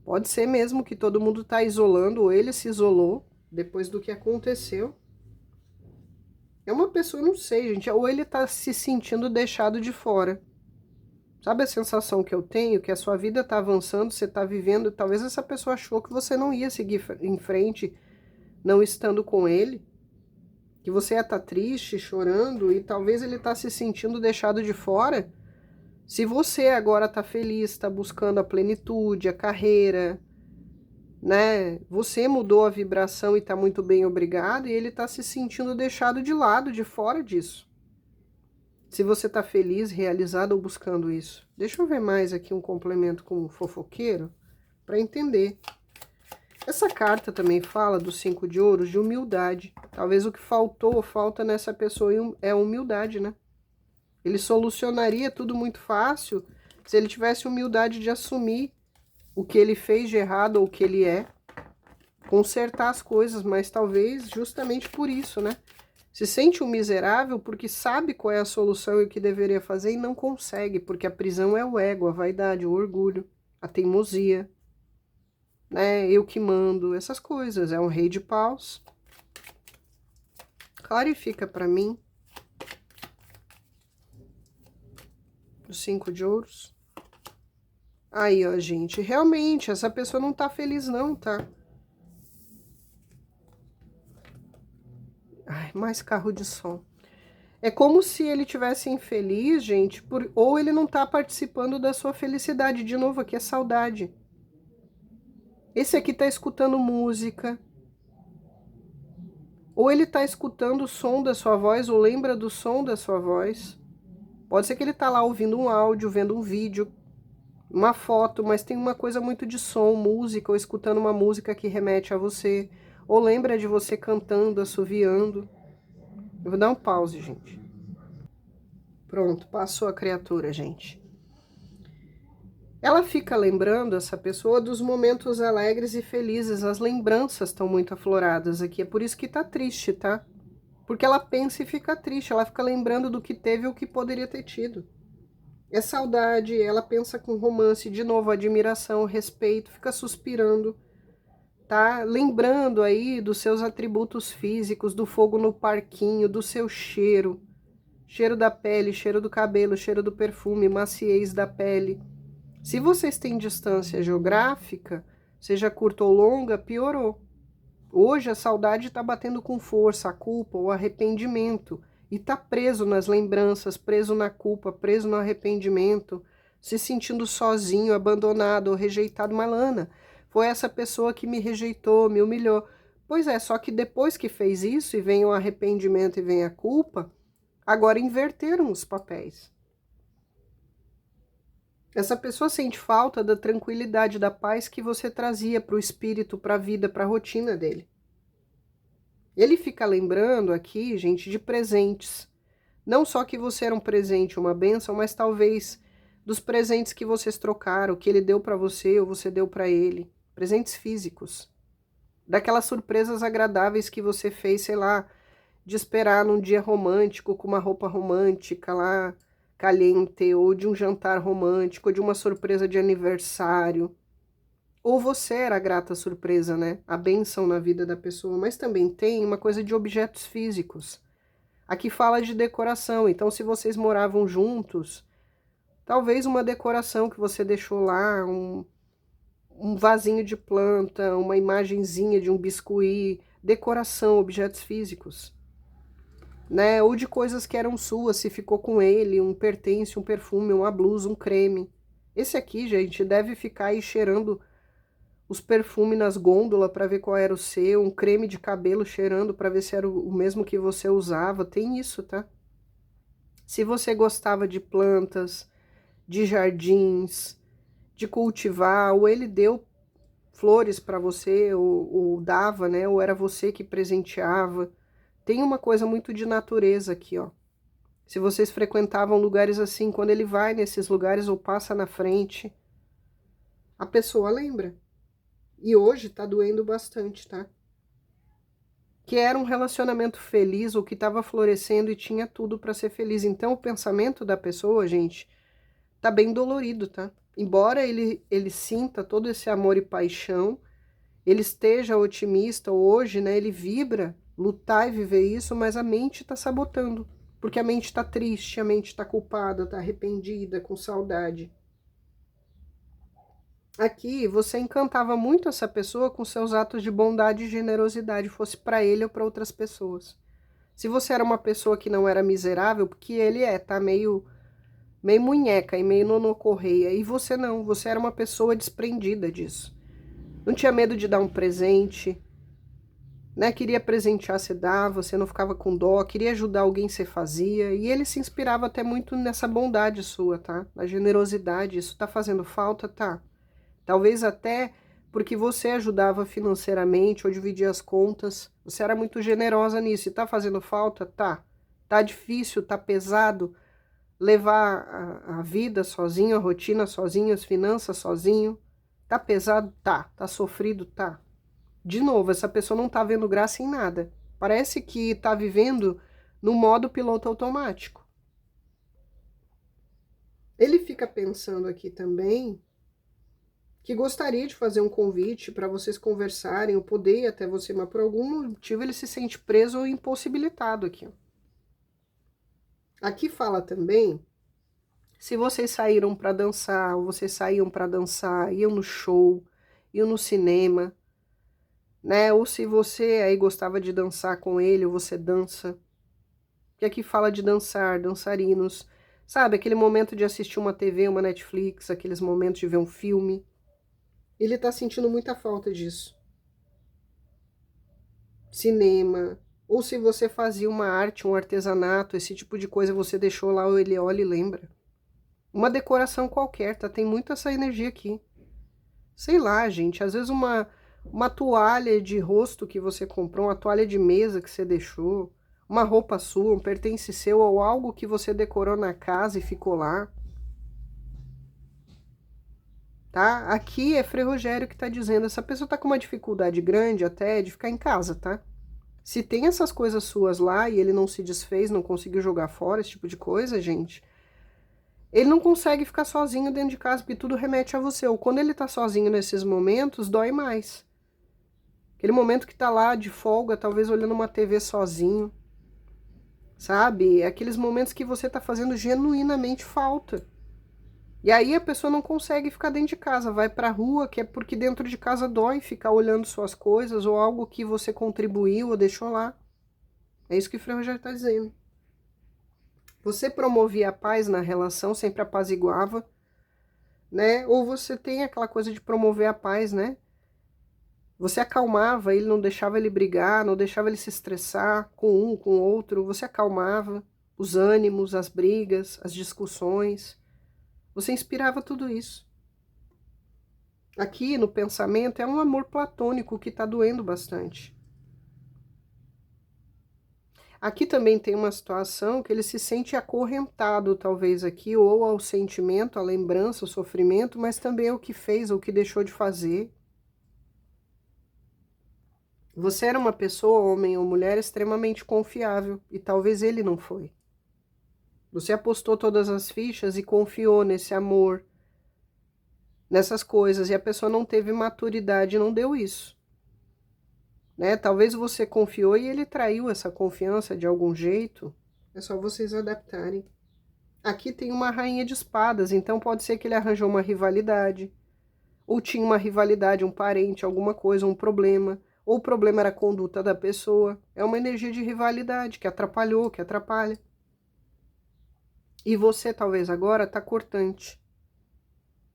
pode ser mesmo que todo mundo tá isolando ou ele se isolou depois do que aconteceu. É uma pessoa, não sei, gente, ou ele tá se sentindo deixado de fora. Sabe a sensação que eu tenho? Que a sua vida tá avançando, você tá vivendo, talvez essa pessoa achou que você não ia seguir em frente, não estando com ele, que você ia estar triste, chorando, e talvez ele tá se sentindo deixado de fora. Se você agora tá feliz, tá buscando a plenitude, a carreira, né? Você mudou a vibração e tá muito bem, obrigado, e ele tá se sentindo deixado de lado, de fora disso. Se você tá feliz, realizado ou buscando isso. Deixa eu ver mais aqui um complemento com o fofoqueiro para entender. Essa carta também fala dos 5 de ouros de humildade. Talvez o que faltou ou falta nessa pessoa é humildade, né? Ele solucionaria tudo muito fácil se ele tivesse humildade de assumir o que ele fez de errado ou o que ele é, consertar as coisas, mas talvez justamente por isso, né? Se sente um miserável porque sabe qual é a solução e o que deveria fazer e não consegue, porque a prisão é o ego, a vaidade, o orgulho, a teimosia, né? Eu que mando, essas coisas. É um rei de paus. Clarifica para mim os 5 de ouros. Aí, ó, gente, realmente, essa pessoa não tá feliz não, tá? Ai, mais carro de som. É como se ele tivesse infeliz, gente, ou ele não tá participando da sua felicidade. De novo, aqui é saudade. Esse aqui tá escutando música. Ou ele tá escutando o som da sua voz, ou lembra do som da sua voz. Pode ser que ele tá lá ouvindo um áudio, vendo um vídeo, uma foto, mas tem uma coisa muito de som, música, ou escutando uma música que remete a você. Ou lembra de você cantando, assoviando. Eu vou dar um pause, gente. Pronto, passou a criatura, gente. Ela fica lembrando, essa pessoa, dos momentos alegres e felizes. As lembranças estão muito afloradas aqui. É por isso que tá triste, tá? Porque ela pensa e fica triste. Ela fica lembrando do que teve ou que poderia ter tido. É saudade, ela pensa com romance, de novo, admiração, respeito, fica suspirando, tá? Lembrando aí dos seus atributos físicos, do fogo no parquinho, do seu cheiro. Cheiro da pele, cheiro do cabelo, cheiro do perfume, maciez da pele. Se vocês têm distância geográfica, seja curta ou longa, piorou. Hoje a saudade está batendo com força, a culpa, o arrependimento, e está preso nas lembranças, preso na culpa, preso no arrependimento, se sentindo sozinho, abandonado ou rejeitado. Malana, foi essa pessoa que me rejeitou, me humilhou. Pois é, só que depois que fez isso e vem o arrependimento e vem a culpa, agora inverteram os papéis. Essa pessoa sente falta da tranquilidade, da paz que você trazia para o espírito, para a vida, para a rotina dele. Ele fica lembrando aqui, gente, de presentes. Não só que você era um presente, uma bênção, mas talvez dos presentes que vocês trocaram, que ele deu para você ou você deu para ele. Presentes físicos. Daquelas surpresas agradáveis que você fez, sei lá, de esperar num dia romântico, com uma roupa romântica lá, caliente, ou de um jantar romântico, ou de uma surpresa de aniversário. Ou você era a grata surpresa, né? A bênção na vida da pessoa. Mas também tem uma coisa de objetos físicos. Aqui fala de decoração. Então, se vocês moravam juntos, talvez uma decoração que você deixou lá, um vasinho de planta, uma imagenzinha de um biscuit, decoração, objetos físicos. Né? Ou de coisas que eram suas, se ficou com ele, um pertence, um perfume, uma blusa, um creme. Esse aqui, gente, deve ficar aí cheirando os perfumes nas gôndolas para ver qual era o seu, um creme de cabelo cheirando para ver se era o mesmo que você usava. Tem isso, tá? Se você gostava de plantas, de jardins, de cultivar, ou ele deu flores para você, ou dava, né? Ou era você que presenteava. Tem uma coisa muito de natureza aqui, ó. Se vocês frequentavam lugares assim, quando ele vai nesses lugares ou passa na frente, a pessoa lembra. E hoje tá doendo bastante, tá? Que era um relacionamento feliz, ou que estava florescendo e tinha tudo para ser feliz. Então o pensamento da pessoa, gente, tá bem dolorido, tá? Embora ele sinta todo esse amor e paixão, ele esteja otimista hoje, né? Ele vibra lutar e viver isso, mas a mente está sabotando. Porque a mente está triste, a mente está culpada, está arrependida, com saudade. Aqui você encantava muito essa pessoa com seus atos de bondade e generosidade, fosse para ele ou para outras pessoas. Se você era uma pessoa que não era miserável, porque ele tá meio munheca e meio nonocorreia, e você não, você era uma pessoa desprendida disso. Não tinha medo de dar um presente, né? Queria presentear, você dava, você não ficava com dó, queria ajudar alguém, você fazia, e ele se inspirava até muito nessa bondade sua, tá? Na generosidade, isso tá fazendo falta, tá? Talvez até porque você ajudava financeiramente ou dividia as contas, você era muito generosa nisso, e tá fazendo falta? Tá. Tá difícil, tá pesado levar a vida sozinho, a rotina sozinho, as finanças sozinho. Tá pesado? Tá. Tá sofrido? Tá. De novo, essa pessoa não tá vendo graça em nada. Parece que tá vivendo no modo piloto automático. Ele fica pensando aqui também que gostaria de fazer um convite para vocês conversarem, ou poder ir até você, mas por algum motivo ele se sente preso ou impossibilitado aqui. Aqui fala também, se vocês saíram para dançar, ou vocês saíam para dançar, iam no show, iam no cinema, né? Ou se você aí gostava de dançar com ele, ou você dança. Porque aqui fala de dançar, dançarinos, sabe? Aquele momento de assistir uma TV, uma Netflix, aqueles momentos de ver um filme. Ele tá sentindo muita falta disso. Cinema, ou se você fazia uma arte, um artesanato, esse tipo de coisa você deixou lá, ou ele olha e lembra. Uma decoração qualquer, tá? Tem muito essa energia aqui. Sei lá, gente, às vezes uma toalha de rosto que você comprou, uma toalha de mesa que você deixou, uma roupa sua, um pertence seu, ou algo que você decorou na casa e ficou lá. Tá? Aqui é Frei Rogério que tá dizendo, essa pessoa tá com uma dificuldade grande até de ficar em casa, tá? Se tem essas coisas suas lá e ele não se desfez, não conseguiu jogar fora, esse tipo de coisa, gente, ele não consegue ficar sozinho dentro de casa, porque tudo remete a você. Ou quando ele tá sozinho nesses momentos, dói mais. Aquele momento que tá lá de folga, talvez olhando uma TV sozinho, sabe? É aqueles momentos que você tá fazendo genuinamente falta. E aí a pessoa não consegue ficar dentro de casa, vai pra rua, que é porque dentro de casa dói ficar olhando suas coisas ou algo que você contribuiu ou deixou lá. É isso que o Frei Rogério está dizendo. Você promovia a paz na relação, sempre apaziguava, né? Ou você tem aquela coisa de promover a paz, né? Você acalmava ele, não deixava ele brigar, não deixava ele se estressar com um, com o outro. Você acalmava os ânimos, as brigas, as discussões. Você inspirava tudo isso. Aqui no pensamento é um amor platônico que está doendo bastante. Aqui também tem uma situação que ele se sente acorrentado, talvez aqui, ou ao sentimento, à lembrança, ao sofrimento, mas também ao que fez, ou que deixou de fazer. Você era uma pessoa, homem ou mulher, extremamente confiável, e talvez ele não foi. Você apostou todas as fichas e confiou nesse amor, nessas coisas, e a pessoa não teve maturidade e não deu isso. Né? Talvez você confiou e ele traiu essa confiança de algum jeito. É só vocês adaptarem. Aqui tem uma rainha de espadas, então pode ser que ele arranjou uma rivalidade. Ou tinha uma rivalidade, um parente, alguma coisa, um problema. Ou o problema era a conduta da pessoa. É uma energia de rivalidade que atrapalhou, que atrapalha. E você talvez agora tá cortante.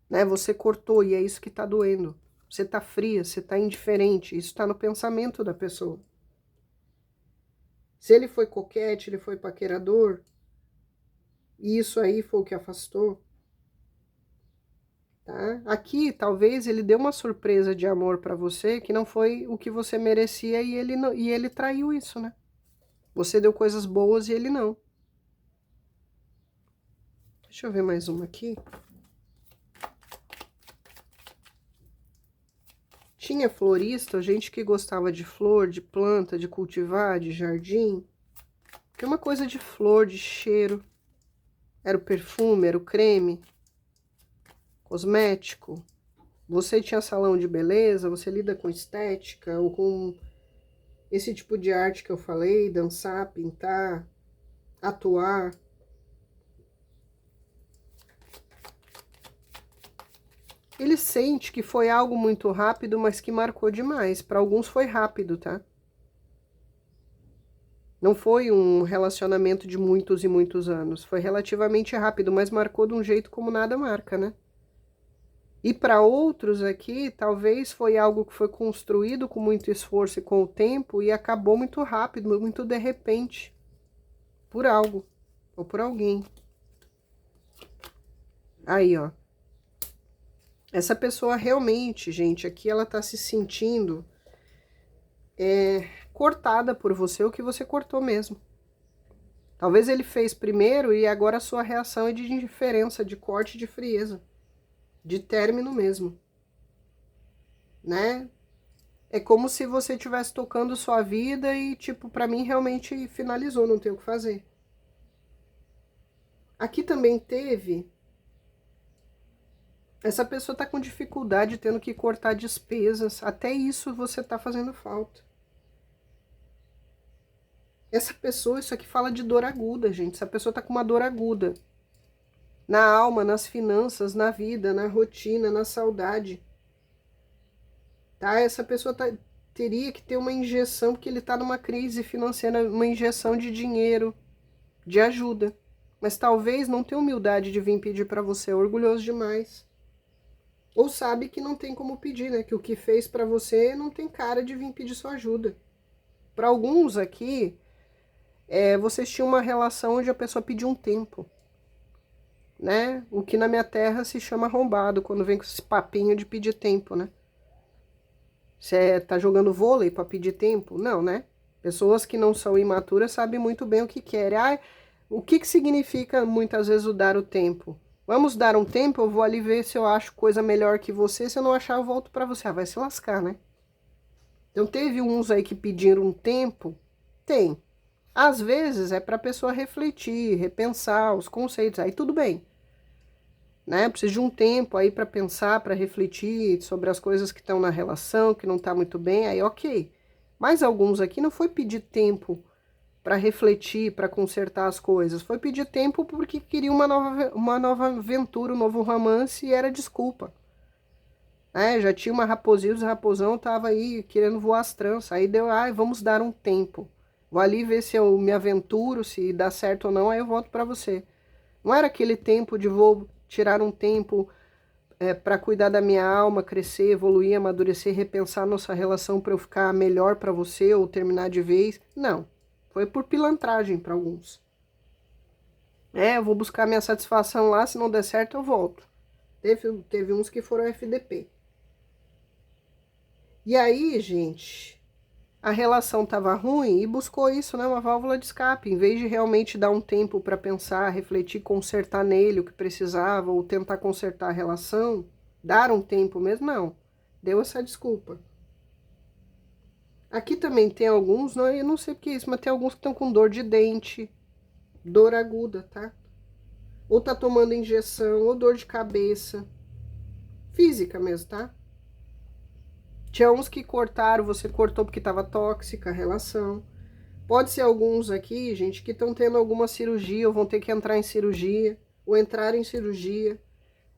Né? Você cortou e é isso que tá doendo. Você tá fria, você tá indiferente. Isso tá no pensamento da pessoa. Se ele foi coquete, ele foi paquerador, e isso aí foi o que afastou, tá? Aqui, talvez, ele deu uma surpresa de amor pra você que não foi o que você merecia e ele traiu isso, né? Você deu coisas boas e ele não. Deixa eu ver mais uma aqui. Tinha florista, gente que gostava de flor, de planta, de cultivar, de jardim. Que é uma coisa de flor, de cheiro. Era o perfume, era o creme, cosmético. Você tinha salão de beleza, você lida com estética ou com esse tipo de arte que eu falei, dançar, pintar, atuar. Ele sente que foi algo muito rápido, mas que marcou demais. Para alguns foi rápido, tá? Não foi um relacionamento de muitos e muitos anos. Foi relativamente rápido, mas marcou de um jeito como nada marca, né? E para outros aqui, talvez foi algo que foi construído com muito esforço e com o tempo e acabou muito rápido, muito de repente, por algo ou por alguém. Aí, ó. Essa pessoa realmente, gente, aqui ela tá se sentindo cortada por você, o que você cortou mesmo. Talvez ele fez primeiro e agora a sua reação é de indiferença, de corte, de frieza, de término mesmo, né? É como se você estivesse tocando sua vida e, tipo, pra mim realmente finalizou, não tem o que fazer. Aqui também teve... Essa pessoa tá com dificuldade, tendo que cortar despesas. Até isso você tá fazendo falta. Essa pessoa, isso aqui fala de dor aguda, gente. Essa pessoa tá com uma dor aguda. Na alma, nas finanças, na vida, na rotina, na saudade. Tá? Essa pessoa teria que ter uma injeção, porque ele tá numa crise financeira, uma injeção de dinheiro, de ajuda. Mas talvez não tenha humildade de vir pedir pra você, é orgulhoso demais. Ou sabe que não tem como pedir, né? Que o que fez pra você não tem cara de vir pedir sua ajuda. Para alguns aqui, vocês tinham uma relação onde a pessoa pediu um tempo, né? O que na minha terra se chama arrombado, quando vem com esse papinho de pedir tempo, né? Você tá jogando vôlei para pedir tempo? Não, né? Pessoas que não são imaturas sabem muito bem o que querem. Ah, o que significa muitas vezes o dar o tempo? Vamos dar um tempo, eu vou ali ver se eu acho coisa melhor que você, se eu não achar eu volto para você. Ah, vai se lascar, né? Então teve uns aí que pediram um tempo? Tem. Às vezes é para a pessoa refletir, repensar os conceitos, aí tudo bem. Né? Precisa de um tempo aí para pensar, para refletir sobre as coisas que estão na relação, que não está muito bem, aí ok. Mas alguns aqui não foi pedir tempo para refletir, para consertar as coisas, foi pedir tempo porque queria uma nova aventura, um novo romance e era desculpa. Já tinha uma raposinha, o raposão tava aí querendo voar as tranças, aí deu, vamos dar um tempo. Vou ali ver se eu me aventuro, se dá certo ou não, aí eu volto para você. Não era aquele tempo de vou tirar um tempo para cuidar da minha alma, crescer, evoluir, amadurecer, repensar nossa relação para eu ficar melhor para você ou terminar de vez. Não. Foi por pilantragem para alguns. Eu vou buscar minha satisfação lá, se não der certo eu volto. Teve uns que foram FDP. E aí, gente, a relação estava ruim e buscou isso, né, uma válvula de escape. Em vez de realmente dar um tempo para pensar, refletir, consertar nele o que precisava, ou tentar consertar a relação, dar um tempo mesmo, não. Deu essa desculpa. Aqui também tem alguns, não, eu não sei porque é isso, mas tem alguns que estão com dor de dente, dor aguda, tá? Ou tá tomando injeção, ou dor de cabeça. Física mesmo, tá? Tinha uns que cortaram, você cortou porque estava tóxica a relação. Pode ser alguns aqui, gente, que estão tendo alguma cirurgia ou vão ter que entrar em cirurgia, ou entrar em cirurgia.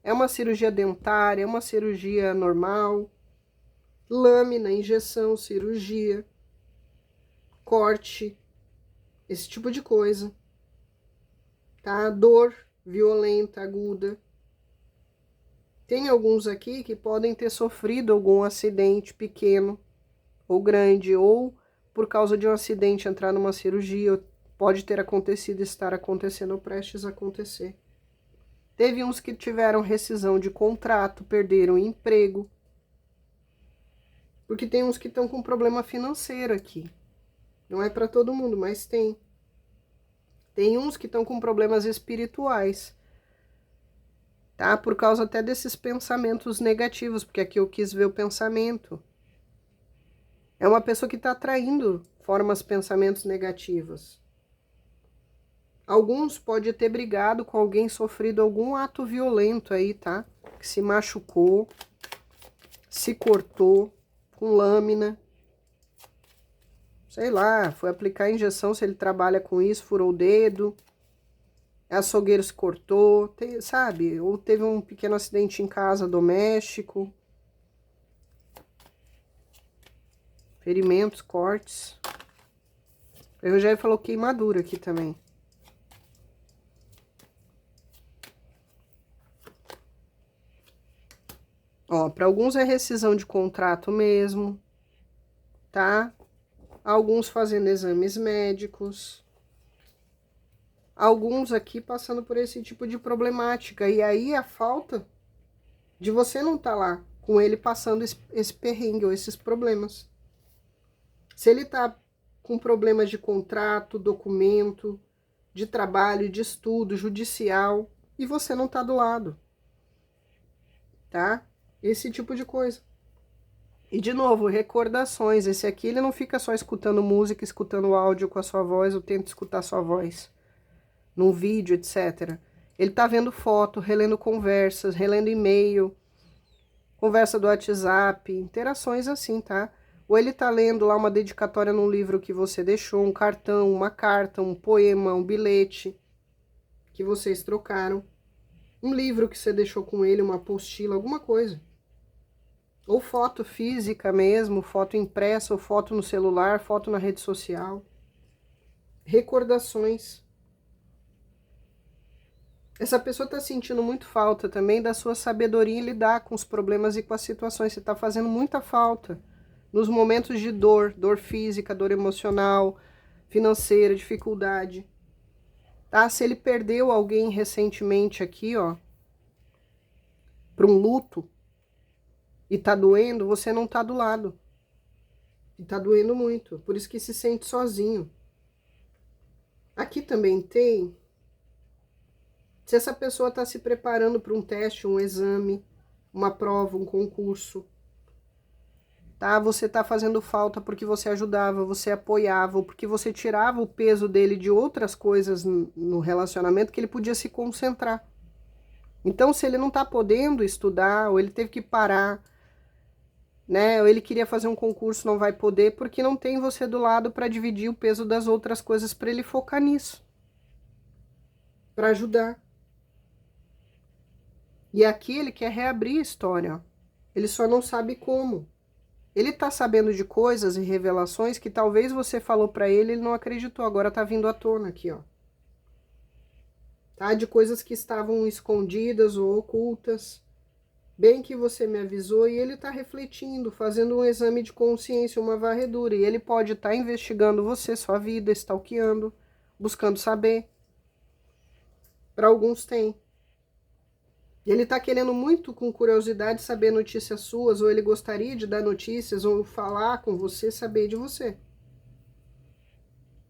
É uma cirurgia dentária, é uma cirurgia normal. Lâmina, injeção, cirurgia, corte, esse tipo de coisa. Tá? Dor violenta, aguda. Tem alguns aqui que podem ter sofrido algum acidente pequeno ou grande, ou por causa de um acidente entrar numa cirurgia, pode ter acontecido, estar acontecendo ou prestes a acontecer. Teve uns que tiveram rescisão de contrato, perderam emprego. Porque tem uns que estão com problema financeiro aqui. Não é para todo mundo, mas tem. Tem uns que estão com problemas espirituais. Tá? Por causa até desses pensamentos negativos, porque aqui eu quis ver o pensamento. É uma pessoa que está atraindo formas pensamentos negativos. Alguns pode ter brigado com alguém, sofrido algum ato violento aí, tá? Que se machucou, se cortou com lâmina. sei lá, foi aplicar a injeção, se ele trabalha com isso, furou o dedo, açougueiro se cortou, sabe? Ou teve um pequeno acidente em casa, doméstico. Ferimentos, cortes. O Rogério falou queimadura aqui também. Ó, para alguns é rescisão de contrato mesmo, tá? Alguns fazendo exames médicos. Alguns aqui passando por esse tipo de problemática. E aí a falta de você não estar lá com ele passando esse perrengue ou esses problemas. Se ele tá com problemas de contrato, documento, de trabalho, de estudo, judicial, e você não tá do lado, tá? Esse tipo de coisa. E de novo, recordações. Esse aqui ele não fica só escutando música, escutando áudio com a sua voz, ou tenta escutar a sua voz num vídeo, etc. Ele tá vendo foto, relendo conversas, relendo e-mail, conversa do WhatsApp, interações assim, tá? Ou ele tá lendo lá uma dedicatória num livro que você deixou, um cartão, uma carta, um poema, um bilhete que vocês trocaram, um livro que você deixou com ele, uma apostila, alguma coisa. Ou foto física mesmo, foto impressa, ou foto no celular, foto na rede social. Recordações. Essa pessoa tá sentindo muito falta também da sua sabedoria em lidar com os problemas e com as situações. Você tá fazendo muita falta nos momentos de dor, dor física, dor emocional, financeira, dificuldade. Tá? Se ele perdeu alguém recentemente aqui, ó, para um luto, e tá doendo, você não tá do lado. E tá doendo muito, por isso que se sente sozinho. Aqui também tem, se essa pessoa tá se preparando para um teste, um exame, uma prova, um concurso, tá? Você tá fazendo falta porque você ajudava, você apoiava, ou porque você tirava o peso dele de outras coisas no relacionamento que ele podia se concentrar. Então, se ele não tá podendo estudar, ou ele teve que parar, né? Ou ele queria fazer um concurso, não vai poder, porque não tem você do lado para dividir o peso das outras coisas para ele focar nisso. Para ajudar. E aqui ele quer reabrir a história, ó. Ele só não sabe como. Ele tá sabendo de coisas e revelações que talvez você falou para ele, ele não acreditou. Agora tá vindo à tona aqui, ó. Tá? De coisas que estavam escondidas ou ocultas. Bem que você me avisou, e ele tá refletindo, fazendo um exame de consciência, uma varredura. E ele pode estar investigando você, sua vida, stalkeando, buscando saber. Para alguns tem. Ele tá querendo muito, com curiosidade, saber notícias suas, ou ele gostaria de dar notícias, ou falar com você, saber de você.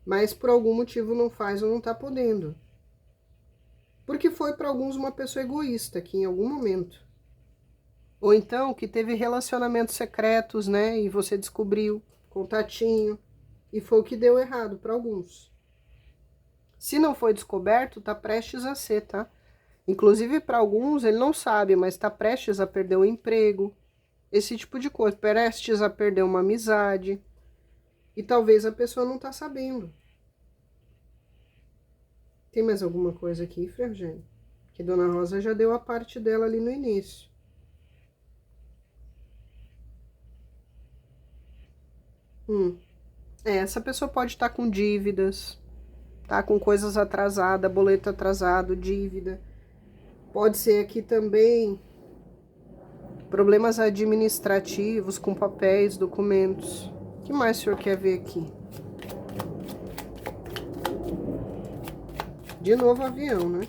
Mas por algum motivo não faz ou não tá podendo. Porque foi para alguns uma pessoa egoísta, que em algum momento. Ou então que teve relacionamentos secretos, né? E você descobriu, contatinho, e foi o que deu errado para alguns. Se não foi descoberto, tá prestes a ser, tá? Inclusive, para alguns, ele não sabe, mas está prestes a perder o emprego. Esse tipo de coisa. Prestes a perder uma amizade. E talvez a pessoa não está sabendo. Tem mais alguma coisa aqui, Fergênio? Que Dona Rosa já deu a parte dela ali no início. Essa pessoa pode estar com dívidas. Tá com coisas atrasadas, boleto atrasado, dívida. Pode ser aqui também problemas administrativos com papéis, documentos. O que mais o senhor quer ver aqui? De novo avião, né?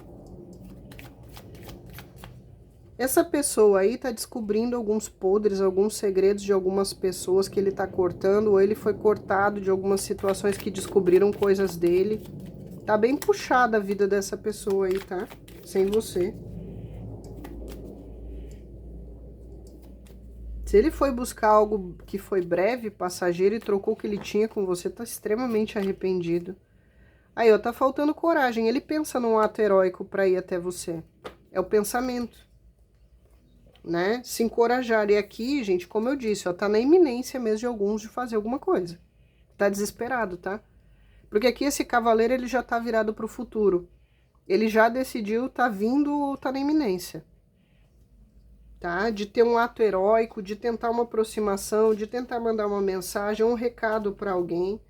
Essa pessoa aí tá descobrindo alguns podres, alguns segredos de algumas pessoas que ele tá cortando, ou ele foi cortado de algumas situações que descobriram coisas dele. Tá bem puxada a vida dessa pessoa aí, tá? Sem você. Se ele foi buscar algo que foi breve, passageiro, e trocou o que ele tinha com você, tá extremamente arrependido. Aí, ó, tá faltando coragem. Ele pensa num ato heróico pra ir até você. É o pensamento, né? Se encorajar. E aqui, gente, como eu disse, ó, tá na iminência mesmo de alguns de fazer alguma coisa. tá desesperado, tá? Porque aqui esse cavaleiro, ele já tá virado pro futuro. Ele já decidiu, tá vindo, tá na iminência. Tá? De ter um ato heróico, de tentar uma aproximação, de tentar mandar uma mensagem, um recado para alguém.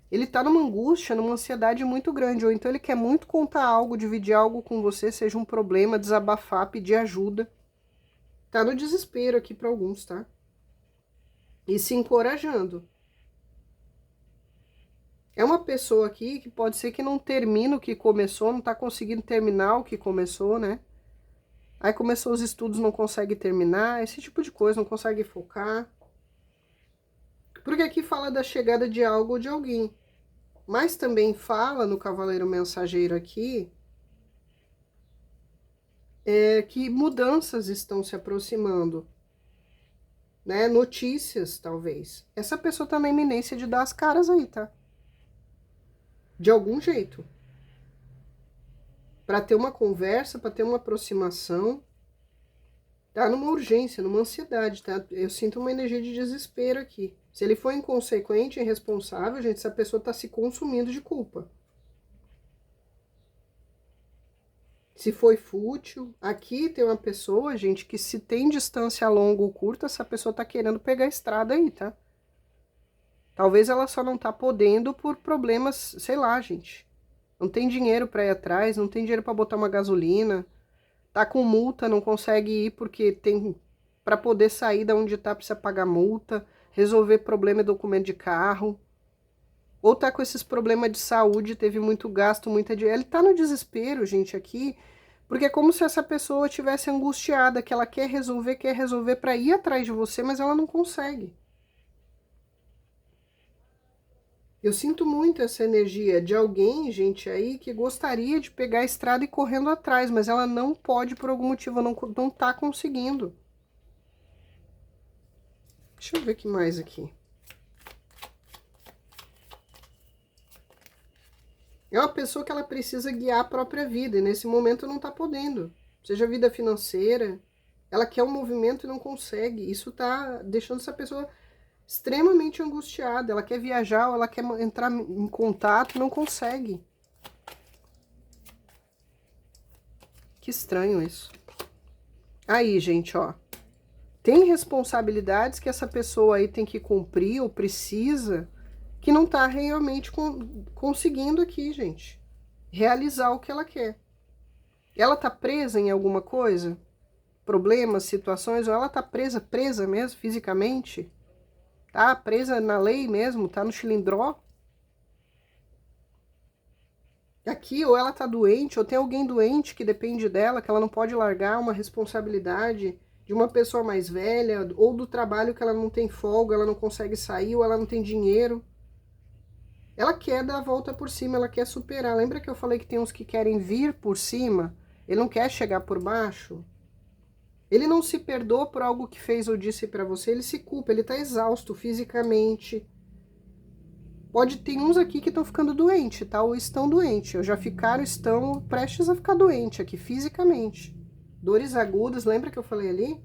Ele tá numa angústia, numa ansiedade muito grande, ou então ele quer muito contar algo, dividir algo com você, seja um problema, desabafar, pedir ajuda. Tá no desespero aqui para alguns, tá? E se encorajando. É uma pessoa aqui que pode ser que não termine o que começou, não tá conseguindo terminar o que começou, né? Aí começou os estudos, não consegue terminar, esse tipo de coisa, não consegue focar. Porque aqui fala da chegada de algo ou de alguém. Mas também fala no Cavaleiro Mensageiro aqui que mudanças estão se aproximando. Né? Notícias, talvez. Essa pessoa tá na iminência de dar as caras aí, tá? De algum jeito. Para ter uma conversa, para ter uma aproximação. Tá numa urgência, numa ansiedade, tá? Eu sinto uma energia de desespero aqui. Se ele for inconsequente, irresponsável, gente, essa pessoa tá se consumindo de culpa. Se foi fútil, aqui tem uma pessoa, gente, que se tem distância longa ou curta, essa pessoa tá querendo pegar a estrada aí, tá? Talvez ela só não tá podendo por problemas, sei lá, gente. Não tem dinheiro para ir atrás, não tem dinheiro para botar uma gasolina, tá com multa, não consegue ir porque tem para poder sair da onde tá precisa pagar multa, resolver problema e documento de carro. Ou tá com esses problemas de saúde, teve muito gasto, muita dinheiro. Ele tá no desespero, gente, aqui, porque é como se essa pessoa tivesse angustiada, que ela quer resolver para ir atrás de você, mas ela não consegue. Eu sinto muito essa energia de alguém, gente, aí que gostaria de pegar a estrada e ir correndo atrás, mas ela não pode por algum motivo, não tá conseguindo. Deixa eu ver o que mais aqui. É uma pessoa que ela precisa guiar a própria vida e nesse momento não tá podendo. Seja vida financeira, ela quer um movimento e não consegue. Isso tá deixando essa pessoa extremamente angustiada. Ela quer viajar, ou ela quer entrar em contato, não consegue. Que estranho isso. Aí, gente, ó. Tem responsabilidades que essa pessoa aí tem que cumprir ou precisa, que não tá realmente conseguindo aqui, gente. Realizar o que ela quer. Ela tá presa em alguma coisa? Problemas, situações, ou ela tá presa mesmo, fisicamente? Tá presa na lei mesmo, tá no chilindró. Aqui, ou ela tá doente, ou tem alguém doente que depende dela, que ela não pode largar uma responsabilidade de uma pessoa mais velha, ou do trabalho que ela não tem folga, ela não consegue sair, ou ela não tem dinheiro. Ela quer dar a volta por cima, ela quer superar. Lembra que eu falei que tem uns que querem vir por cima? Ele não quer chegar por baixo? Ele não se perdoa por algo que fez ou disse pra você, ele se culpa, ele tá exausto fisicamente. Pode ter uns aqui que estão ficando doentes, tá? Ou estão doentes. Ou já ficaram, estão prestes a ficar doente aqui, fisicamente. Dores agudas, lembra que eu falei ali?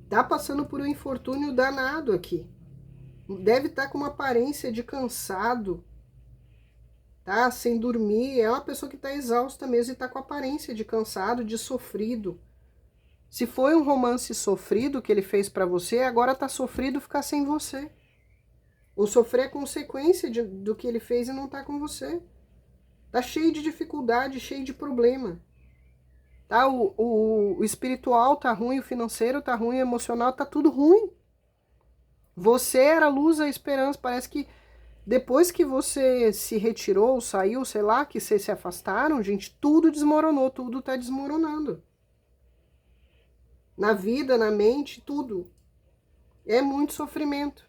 Tá passando por um infortúnio danado aqui. Deve estar com uma aparência de cansado, tá? Sem dormir. É uma pessoa que tá exausta mesmo e tá com aparência de cansado, de sofrido. Se foi um romance sofrido que ele fez pra você, agora tá sofrido ficar sem você. Ou sofrer a consequência do que ele fez e não tá com você. Tá cheio de dificuldade, cheio de problema. Tá? O espiritual tá ruim, o financeiro tá ruim, o emocional tá tudo ruim. Você era a luz, a esperança. Parece que depois que você se retirou, saiu, sei lá, que vocês se afastaram, gente, tudo desmoronou, tudo tá desmoronando. Na vida, na mente, tudo. É muito sofrimento.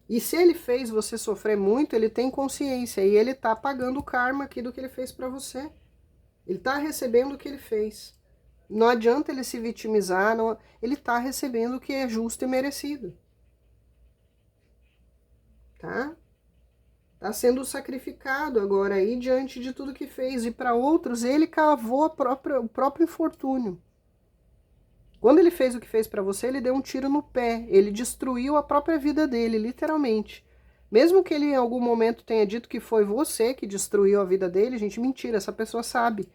E se ele fez você sofrer muito, ele tem consciência e ele tá pagando o karma aqui do que ele fez pra você. Ele tá recebendo o que ele fez. Não adianta ele se vitimizar, não, ele tá recebendo o que é justo e merecido. Tá? Tá sendo sacrificado agora aí diante de tudo que fez. E para outros, ele cavou o próprio infortúnio. Quando ele fez o que fez pra você, ele deu um tiro no pé. Ele destruiu a própria vida dele, literalmente. Mesmo que ele em algum momento tenha dito que foi você que destruiu a vida dele, gente, mentira, essa pessoa sabe.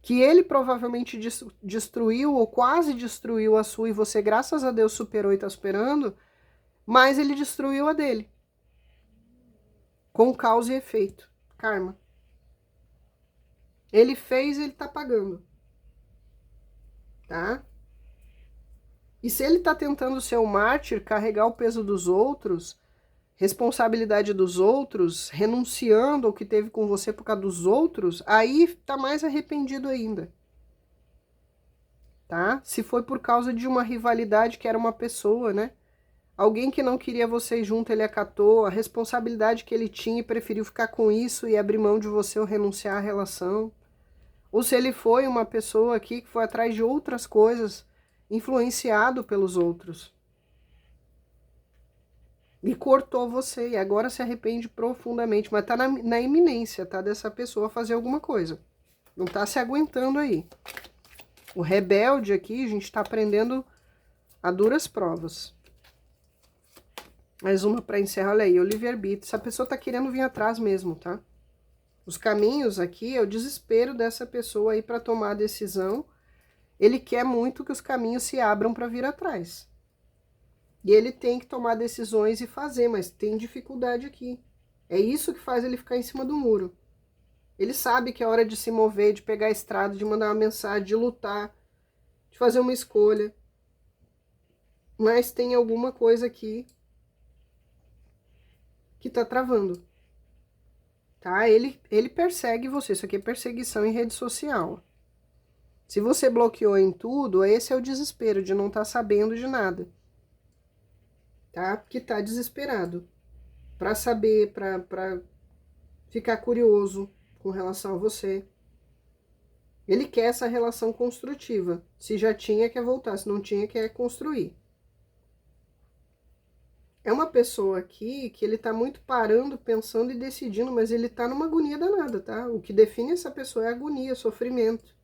Que ele provavelmente destruiu ou quase destruiu a sua e você, graças a Deus, superou e tá superando, mas ele destruiu a dele. Com causa e efeito. Karma. Ele fez, ele tá pagando. Tá? E se ele tá tentando ser um mártir, carregar o peso dos outros, responsabilidade dos outros, renunciando ao que teve com você por causa dos outros, aí tá mais arrependido ainda. Tá? Se foi por causa de uma rivalidade que era uma pessoa, né? Alguém que não queria vocês junto, ele acatou a responsabilidade que ele tinha e preferiu ficar com isso e abrir mão de você ou renunciar à relação. Ou se ele foi uma pessoa aqui que foi atrás de outras coisas, influenciado pelos outros. E cortou você, e agora se arrepende profundamente, mas tá na iminência, tá? Dessa pessoa fazer alguma coisa. Não tá se aguentando aí. O rebelde aqui, a gente tá aprendendo a duras provas. Mais uma para encerrar, olha aí, o livre-arbítrio. Essa pessoa tá querendo vir atrás mesmo, tá? Os caminhos aqui é o desespero dessa pessoa aí para tomar a decisão. Ele quer muito que os caminhos se abram para vir atrás. E ele tem que tomar decisões e fazer, mas tem dificuldade aqui. É isso que faz ele ficar em cima do muro. Ele sabe que é hora de se mover, de pegar a estrada, de mandar uma mensagem, de lutar, de fazer uma escolha. Mas tem alguma coisa aqui que tá travando. Tá? Ele persegue você. Isso aqui é perseguição em rede social. Se você bloqueou em tudo, esse é o desespero de não estar sabendo de nada. Tá? Porque tá desesperado. Pra saber, pra ficar curioso com relação a você. Ele quer essa relação construtiva. Se já tinha, quer voltar. Se não tinha, quer construir. É uma pessoa aqui que ele tá muito parando, pensando e decidindo, mas ele tá numa agonia danada, tá? O que define essa pessoa é agonia, sofrimento.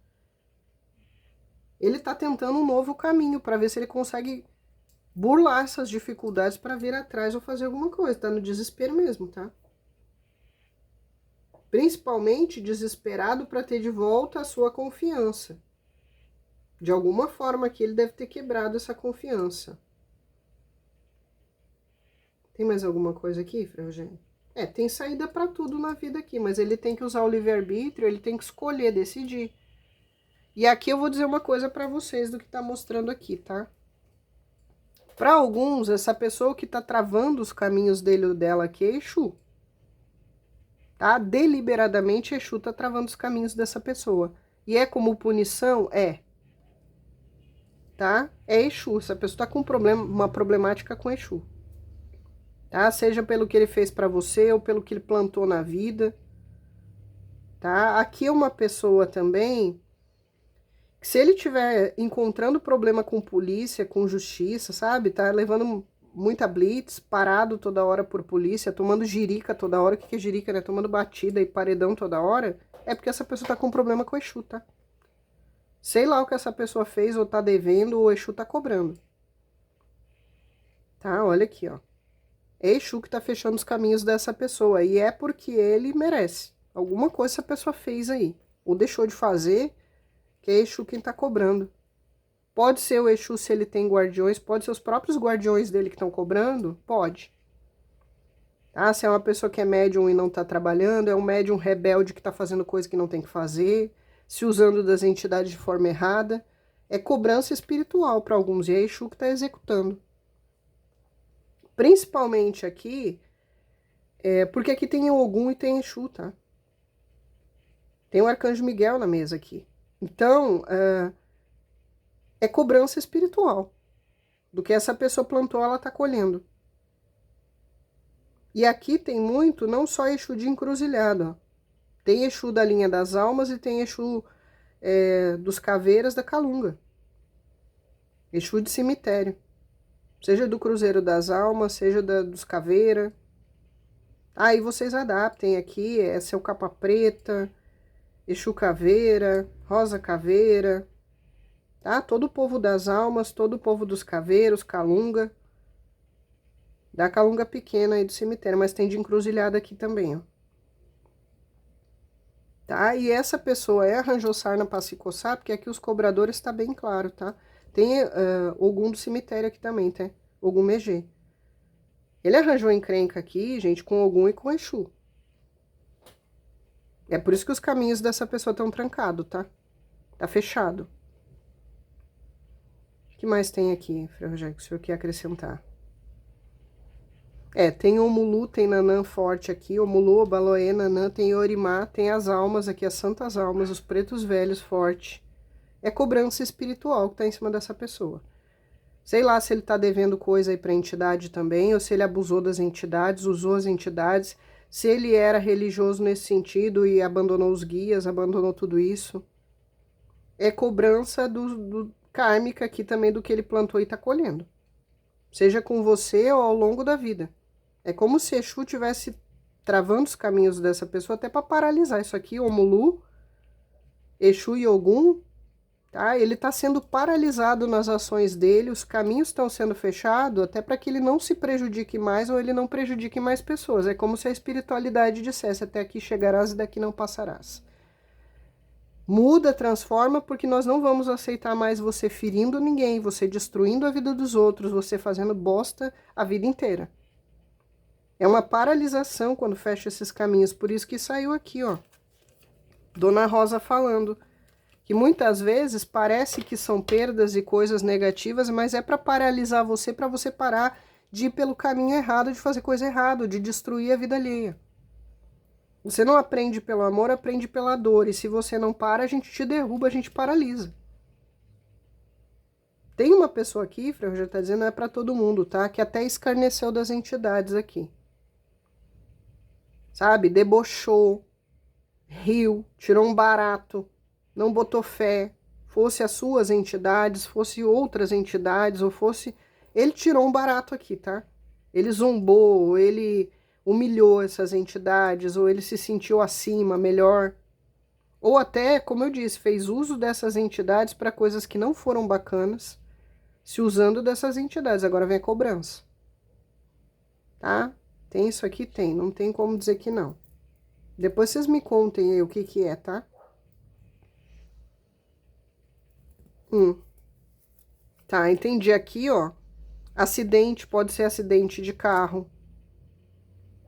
Ele tá tentando um novo caminho para ver se ele consegue burlar essas dificuldades para vir atrás ou fazer alguma coisa. Tá no desespero mesmo, tá? Principalmente desesperado para ter de volta a sua confiança. De alguma forma aqui ele deve ter quebrado essa confiança. Tem mais alguma coisa aqui, Frei Eugênio? Tem saída para tudo na vida aqui, mas ele tem que usar o livre-arbítrio, ele tem que escolher, decidir. E aqui eu vou dizer uma coisa para vocês do que tá mostrando aqui, tá? Para alguns, essa pessoa que tá travando os caminhos dele ou dela aqui é Exu. Tá? Deliberadamente, Exu tá travando os caminhos dessa pessoa. E é como punição? É. Tá? É Exu. Essa pessoa tá com uma problemática com Exu. Tá? Seja pelo que ele fez para você ou pelo que ele plantou na vida. Tá? Aqui é uma pessoa também que, se ele tiver encontrando problema com polícia, com justiça, sabe? Tá levando muita blitz, parado toda hora por polícia, tomando jirica toda hora. O que é jirica, né? Tomando batida e paredão toda hora. É porque essa pessoa tá com problema com o Exu, tá? Sei lá o que essa pessoa fez ou tá devendo, ou o Exu tá cobrando. Tá? Olha aqui, ó. É Exu que tá fechando os caminhos dessa pessoa. E é porque ele merece. Alguma coisa essa pessoa fez aí. Ou deixou de fazer, que é Exu quem tá cobrando. Pode ser o Exu se ele tem guardiões, pode ser os próprios guardiões dele que estão cobrando? Pode. Tá? Se é uma pessoa que é médium e não tá trabalhando, é um médium rebelde que tá fazendo coisa que não tem que fazer, se usando das entidades de forma errada. É cobrança espiritual para alguns, e é Exu que tá executando. Principalmente aqui, porque aqui tem Ogum e tem Exu, tá? Tem o Arcanjo Miguel na mesa aqui. Então, é cobrança espiritual. Do que essa pessoa plantou, ela tá colhendo. E aqui tem muito, não só Exu de encruzilhada, ó. Tem Exu da linha das almas e tem Exu dos caveiras da Calunga. Exu de cemitério. Seja do Cruzeiro das Almas, seja dos Caveira. Aí vocês adaptem aqui, essa é o Capa Preta, Exu Caveira, Rosa Caveira, tá? Todo o povo das almas, todo o povo dos caveiros, calunga. Da calunga pequena aí do cemitério, mas tem de encruzilhada aqui também, ó. Tá? E essa pessoa arranjou sarna pra se coçar, porque aqui os cobradores tá bem claro, tá? Tem Ogum do cemitério aqui também, tá? Ogum Megê. Ele arranjou encrenca aqui, gente, com Ogum e com Exu. É por isso que os caminhos dessa pessoa estão trancados, tá? Tá fechado. O que mais tem aqui, Frei Rogério, que o senhor quer acrescentar? Tem Omulu, tem Nanã forte aqui, Omulu, Obaloê, Nanã, tem Orimá, tem as almas aqui, as santas almas, os pretos velhos forte. É cobrança espiritual que tá em cima dessa pessoa. Sei lá se ele tá devendo coisa aí pra entidade também, ou se ele abusou das entidades, usou as entidades, se ele era religioso nesse sentido e abandonou os guias, abandonou tudo isso. É cobrança do kármica aqui também do que ele plantou e tá colhendo. Seja com você ou ao longo da vida. É como se Exu tivesse travando os caminhos dessa pessoa até para paralisar isso aqui, Omulu, Exu e Ogum, tá? Ele está sendo paralisado nas ações dele, os caminhos estão sendo fechados até para que ele não se prejudique mais ou ele não prejudique mais pessoas. É como se a espiritualidade dissesse, até aqui chegarás e daqui não passarás. Muda, transforma, porque nós não vamos aceitar mais você ferindo ninguém, você destruindo a vida dos outros, você fazendo bosta a vida inteira. É uma paralisação quando fecha esses caminhos, por isso que saiu aqui, ó. Dona Rosa falando que muitas vezes parece que são perdas e coisas negativas, mas é para paralisar você, para você parar de ir pelo caminho errado, de fazer coisa errada, de destruir a vida alheia. Você não aprende pelo amor, aprende pela dor, e se você não para, a gente te derruba, a gente paralisa. Tem uma pessoa aqui, Frei Rogério tá dizendo, não é para todo mundo, tá? Que até escarneceu das entidades aqui. Sabe? Debochou, riu, tirou um barato, não botou fé, fosse as suas entidades, fosse outras entidades, ou fosse... Ele tirou um barato aqui, tá? Ele zombou, ele humilhou essas entidades, ou ele se sentiu acima, melhor. Ou até, como eu disse, fez uso dessas entidades para coisas que não foram bacanas, se usando dessas entidades. Agora vem a cobrança. Tá? Tem isso aqui? Tem. Não tem como dizer que não. Depois vocês me contem aí o que que é, tá? Tá, entendi aqui, ó. Acidente, pode ser acidente de carro.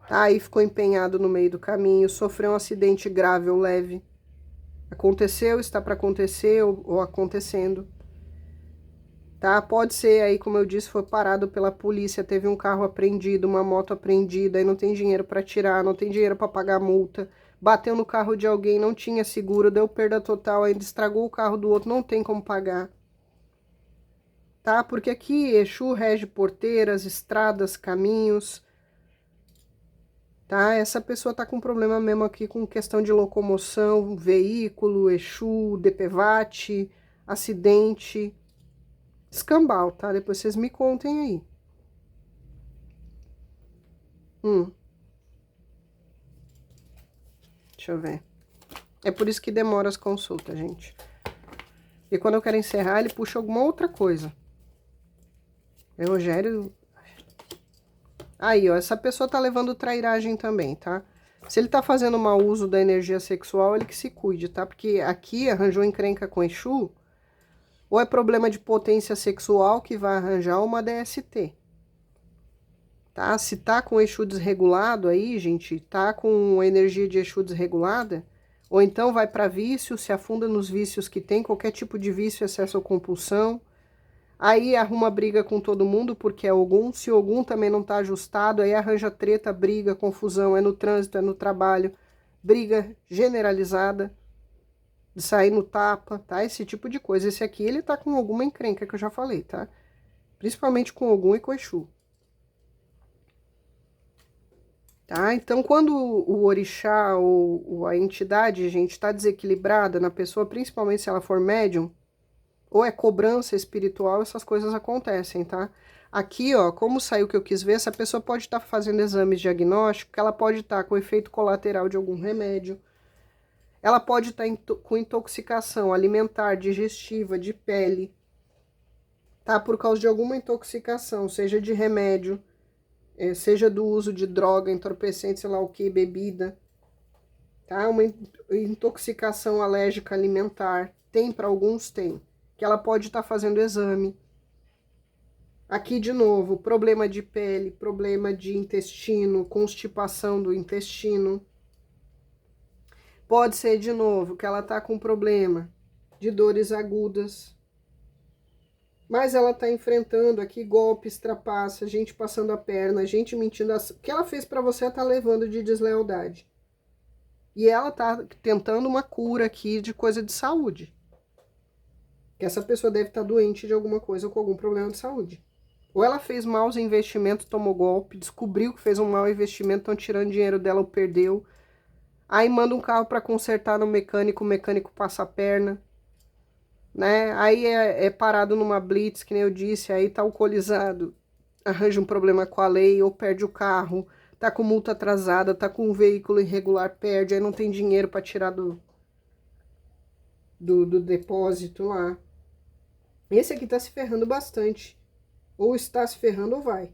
Tá, aí ficou empenhado no meio do caminho, sofreu um acidente grave ou leve. Aconteceu, está para acontecer ou acontecendo. Tá, pode ser aí, como eu disse, foi parado pela polícia, teve um carro apreendido, uma moto apreendida, aí não tem dinheiro para tirar, não tem dinheiro para pagar a multa. Bateu no carro de alguém, não tinha seguro, deu perda total, ainda estragou o carro do outro, não tem como pagar. Tá? Porque aqui Exu rege porteiras, estradas, caminhos. Tá? Essa pessoa tá com problema mesmo aqui com questão de locomoção, veículo, Exu, DPVAT, acidente, escambau, tá? Depois vocês me contem aí. Deixa eu ver. É por isso que demora as consultas, gente. E quando eu quero encerrar, ele puxa alguma outra coisa. É Rogério... Aí, ó, essa pessoa tá levando trairagem também, tá? Se ele tá fazendo mau uso da energia sexual, ele que se cuide, tá? Porque aqui arranjou encrenca com Exu, ou é problema de potência sexual que vai arranjar uma DST. Tá? Se tá com Exu desregulado aí, gente, tá com a energia de Exu desregulada, ou então vai para vício, se afunda nos vícios que tem, qualquer tipo de vício, excesso ou compulsão. Aí arruma briga com todo mundo, porque é Ogum. Se Ogum também não tá ajustado, aí arranja treta, briga, confusão, é no trânsito, é no trabalho, briga generalizada, de sair no tapa, tá? Esse tipo de coisa. Esse aqui, ele tá com alguma encrenca, que eu já falei, tá? Principalmente com Ogum e com Exu. Tá? Então, quando o orixá ou a entidade, gente, tá desequilibrada na pessoa, principalmente se ela for médium, ou é cobrança espiritual, essas coisas acontecem, tá? Aqui, ó, como saiu o que eu quis ver, essa pessoa pode estar fazendo exames diagnósticos, ela pode estar com efeito colateral de algum remédio, Ela pode estar com intoxicação alimentar, digestiva, de pele, tá? Por causa de alguma intoxicação, seja de remédio, seja do uso de droga, entorpecente, sei lá o que, bebida, tá? Uma intoxicação alérgica alimentar, tem para alguns, tem, que ela pode estar fazendo exame. Aqui, de novo, problema de pele, problema de intestino, constipação do intestino. Pode ser, de novo, que ela tá com problema de dores agudas. Mas ela tá enfrentando aqui golpes, trapaça, gente passando a perna, gente mentindo. O que ela fez pra você tá levando de deslealdade. E ela tá tentando uma cura aqui de coisa de saúde. Que essa pessoa deve estar doente de alguma coisa ou com algum problema de saúde. Ou ela fez maus investimentos, tomou golpe, descobriu que fez um mau investimento, estão tirando dinheiro dela ou perdeu. Aí manda um carro para consertar no mecânico, o mecânico passa a perna, né? Aí é parado numa blitz, que nem eu disse, aí tá alcoolizado, arranja um problema com a lei, ou perde o carro, tá com multa atrasada, tá com um veículo irregular, perde, aí não tem dinheiro para tirar do depósito lá. Esse aqui tá se ferrando bastante. Ou está se ferrando ou vai.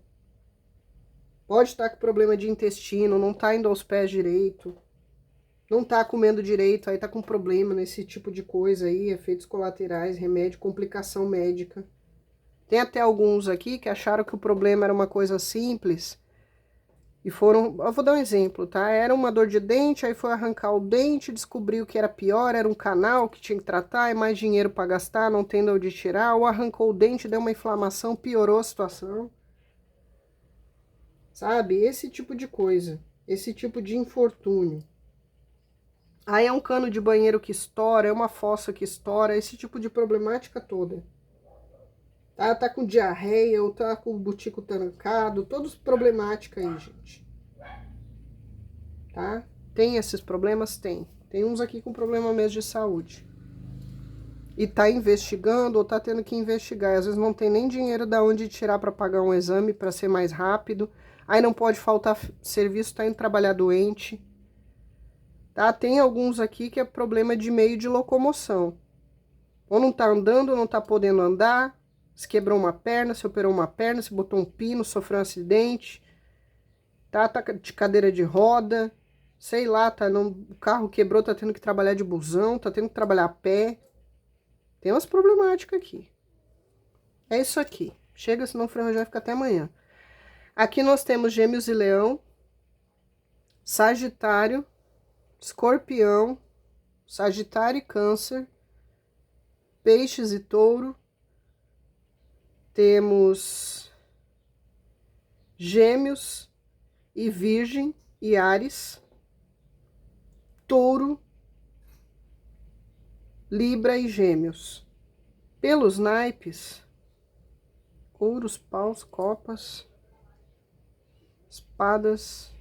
Pode estar com problema de intestino, não tá indo aos pés direito, não tá comendo direito, aí tá com problema nesse tipo de coisa aí, efeitos colaterais, remédio, complicação médica. Tem até alguns aqui que acharam que o problema era uma coisa simples e foram, eu vou dar um exemplo, tá? Era uma dor de dente, aí foi arrancar o dente, descobriu que era pior, era um canal que tinha que tratar, é mais dinheiro para gastar, não tem de onde tirar, ou arrancou o dente, deu uma inflamação, piorou a situação. Sabe? Esse tipo de coisa, esse tipo de infortúnio. Aí é um cano de banheiro que estoura, é uma fossa que estoura, esse tipo de problemática toda. Tá com diarreia, ou tá com o butico trancado, todos problemática aí, gente. Tá? Tem esses problemas? Tem. Tem uns aqui com problema mesmo de saúde. E tá investigando ou tá tendo que investigar. Às vezes não tem nem dinheiro da onde tirar para pagar um exame para ser mais rápido. Aí não pode faltar serviço, tá indo trabalhar doente. Tá? Tem alguns aqui que é problema de meio de locomoção. Ou não tá andando, ou não tá podendo andar. Se quebrou uma perna, se operou uma perna, se botou um pino, sofreu um acidente. Tá de cadeira de roda. Sei lá, o carro quebrou, tá tendo que trabalhar de busão, tá tendo que trabalhar a pé. Tem umas problemáticas aqui. É isso aqui. Chega, senão o Ferrugem vai ficar até amanhã. Aqui nós temos Gêmeos e Leão, Sagitário, Escorpião, Sagitário e Câncer, Peixes e Touro. Temos Gêmeos e Virgem e Áries, Touro, Libra e Gêmeos. Pelos naipes, ouros, paus, copas, espadas,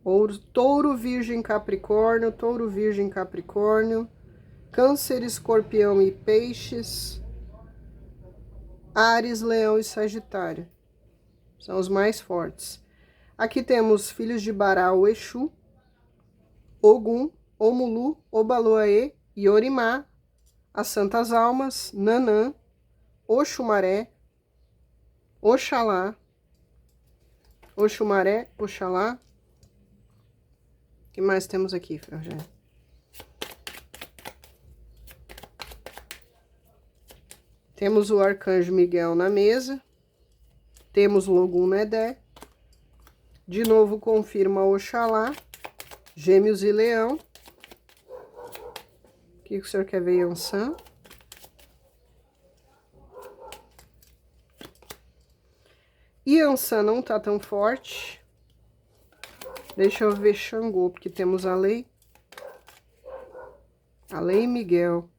ouros, touro, virgem, capricórnio, touro, virgem, capricórnio, câncer, escorpião e peixes, Áries, leão e sagitário. São os mais fortes. Aqui temos filhos de Bará, o Exu, Ogum, Omulu, Obaloaê, Yorimá, as Santas Almas, Nanã, Oxumaré, Oxalá, Oxumaré, Oxalá. O que mais temos aqui, Ferrugem? Temos o Arcanjo Miguel na mesa. Temos Logum Nedé. De novo confirma Oxalá. Gêmeos e Leão. O que o senhor quer ver, Yansan? Yansan não tá tão forte. Deixa eu ver Xangô, porque temos a Lei. A Lei Miguel.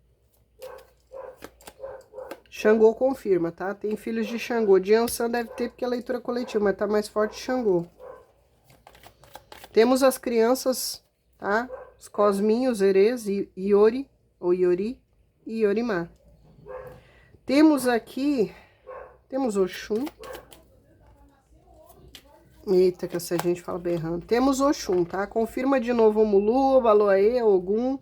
Xangô confirma, tá? Tem filhos de Xangô. De Yansan deve ter porque é leitura coletiva, mas tá mais forte Xangô. Temos as crianças, tá? Os Cosminhos, Erês, Iori, ou Iori e Iorimá. Temos aqui, temos Oxum. Eita, que essa gente fala bem errado. Temos Oxum, tá? Confirma de novo o Mulu, Baloaê, Ogum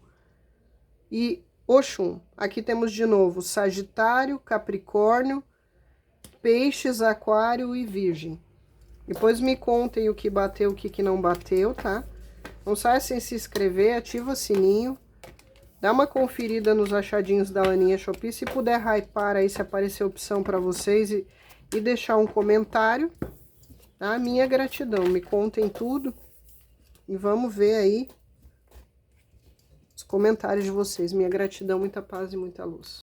e Oxum. Aqui temos de novo Sagitário, Capricórnio, Peixes, Aquário e Virgem. Depois me contem o que bateu, o que não bateu, tá? Não saia sem se inscrever, ativa o sininho. Dá uma conferida nos achadinhos da Laninha Shopee. Se puder hypar aí, se aparecer opção pra vocês e deixar um comentário. Tá? Minha gratidão. Me contem tudo. E vamos ver aí os comentários de vocês. Minha gratidão, muita paz e muita luz.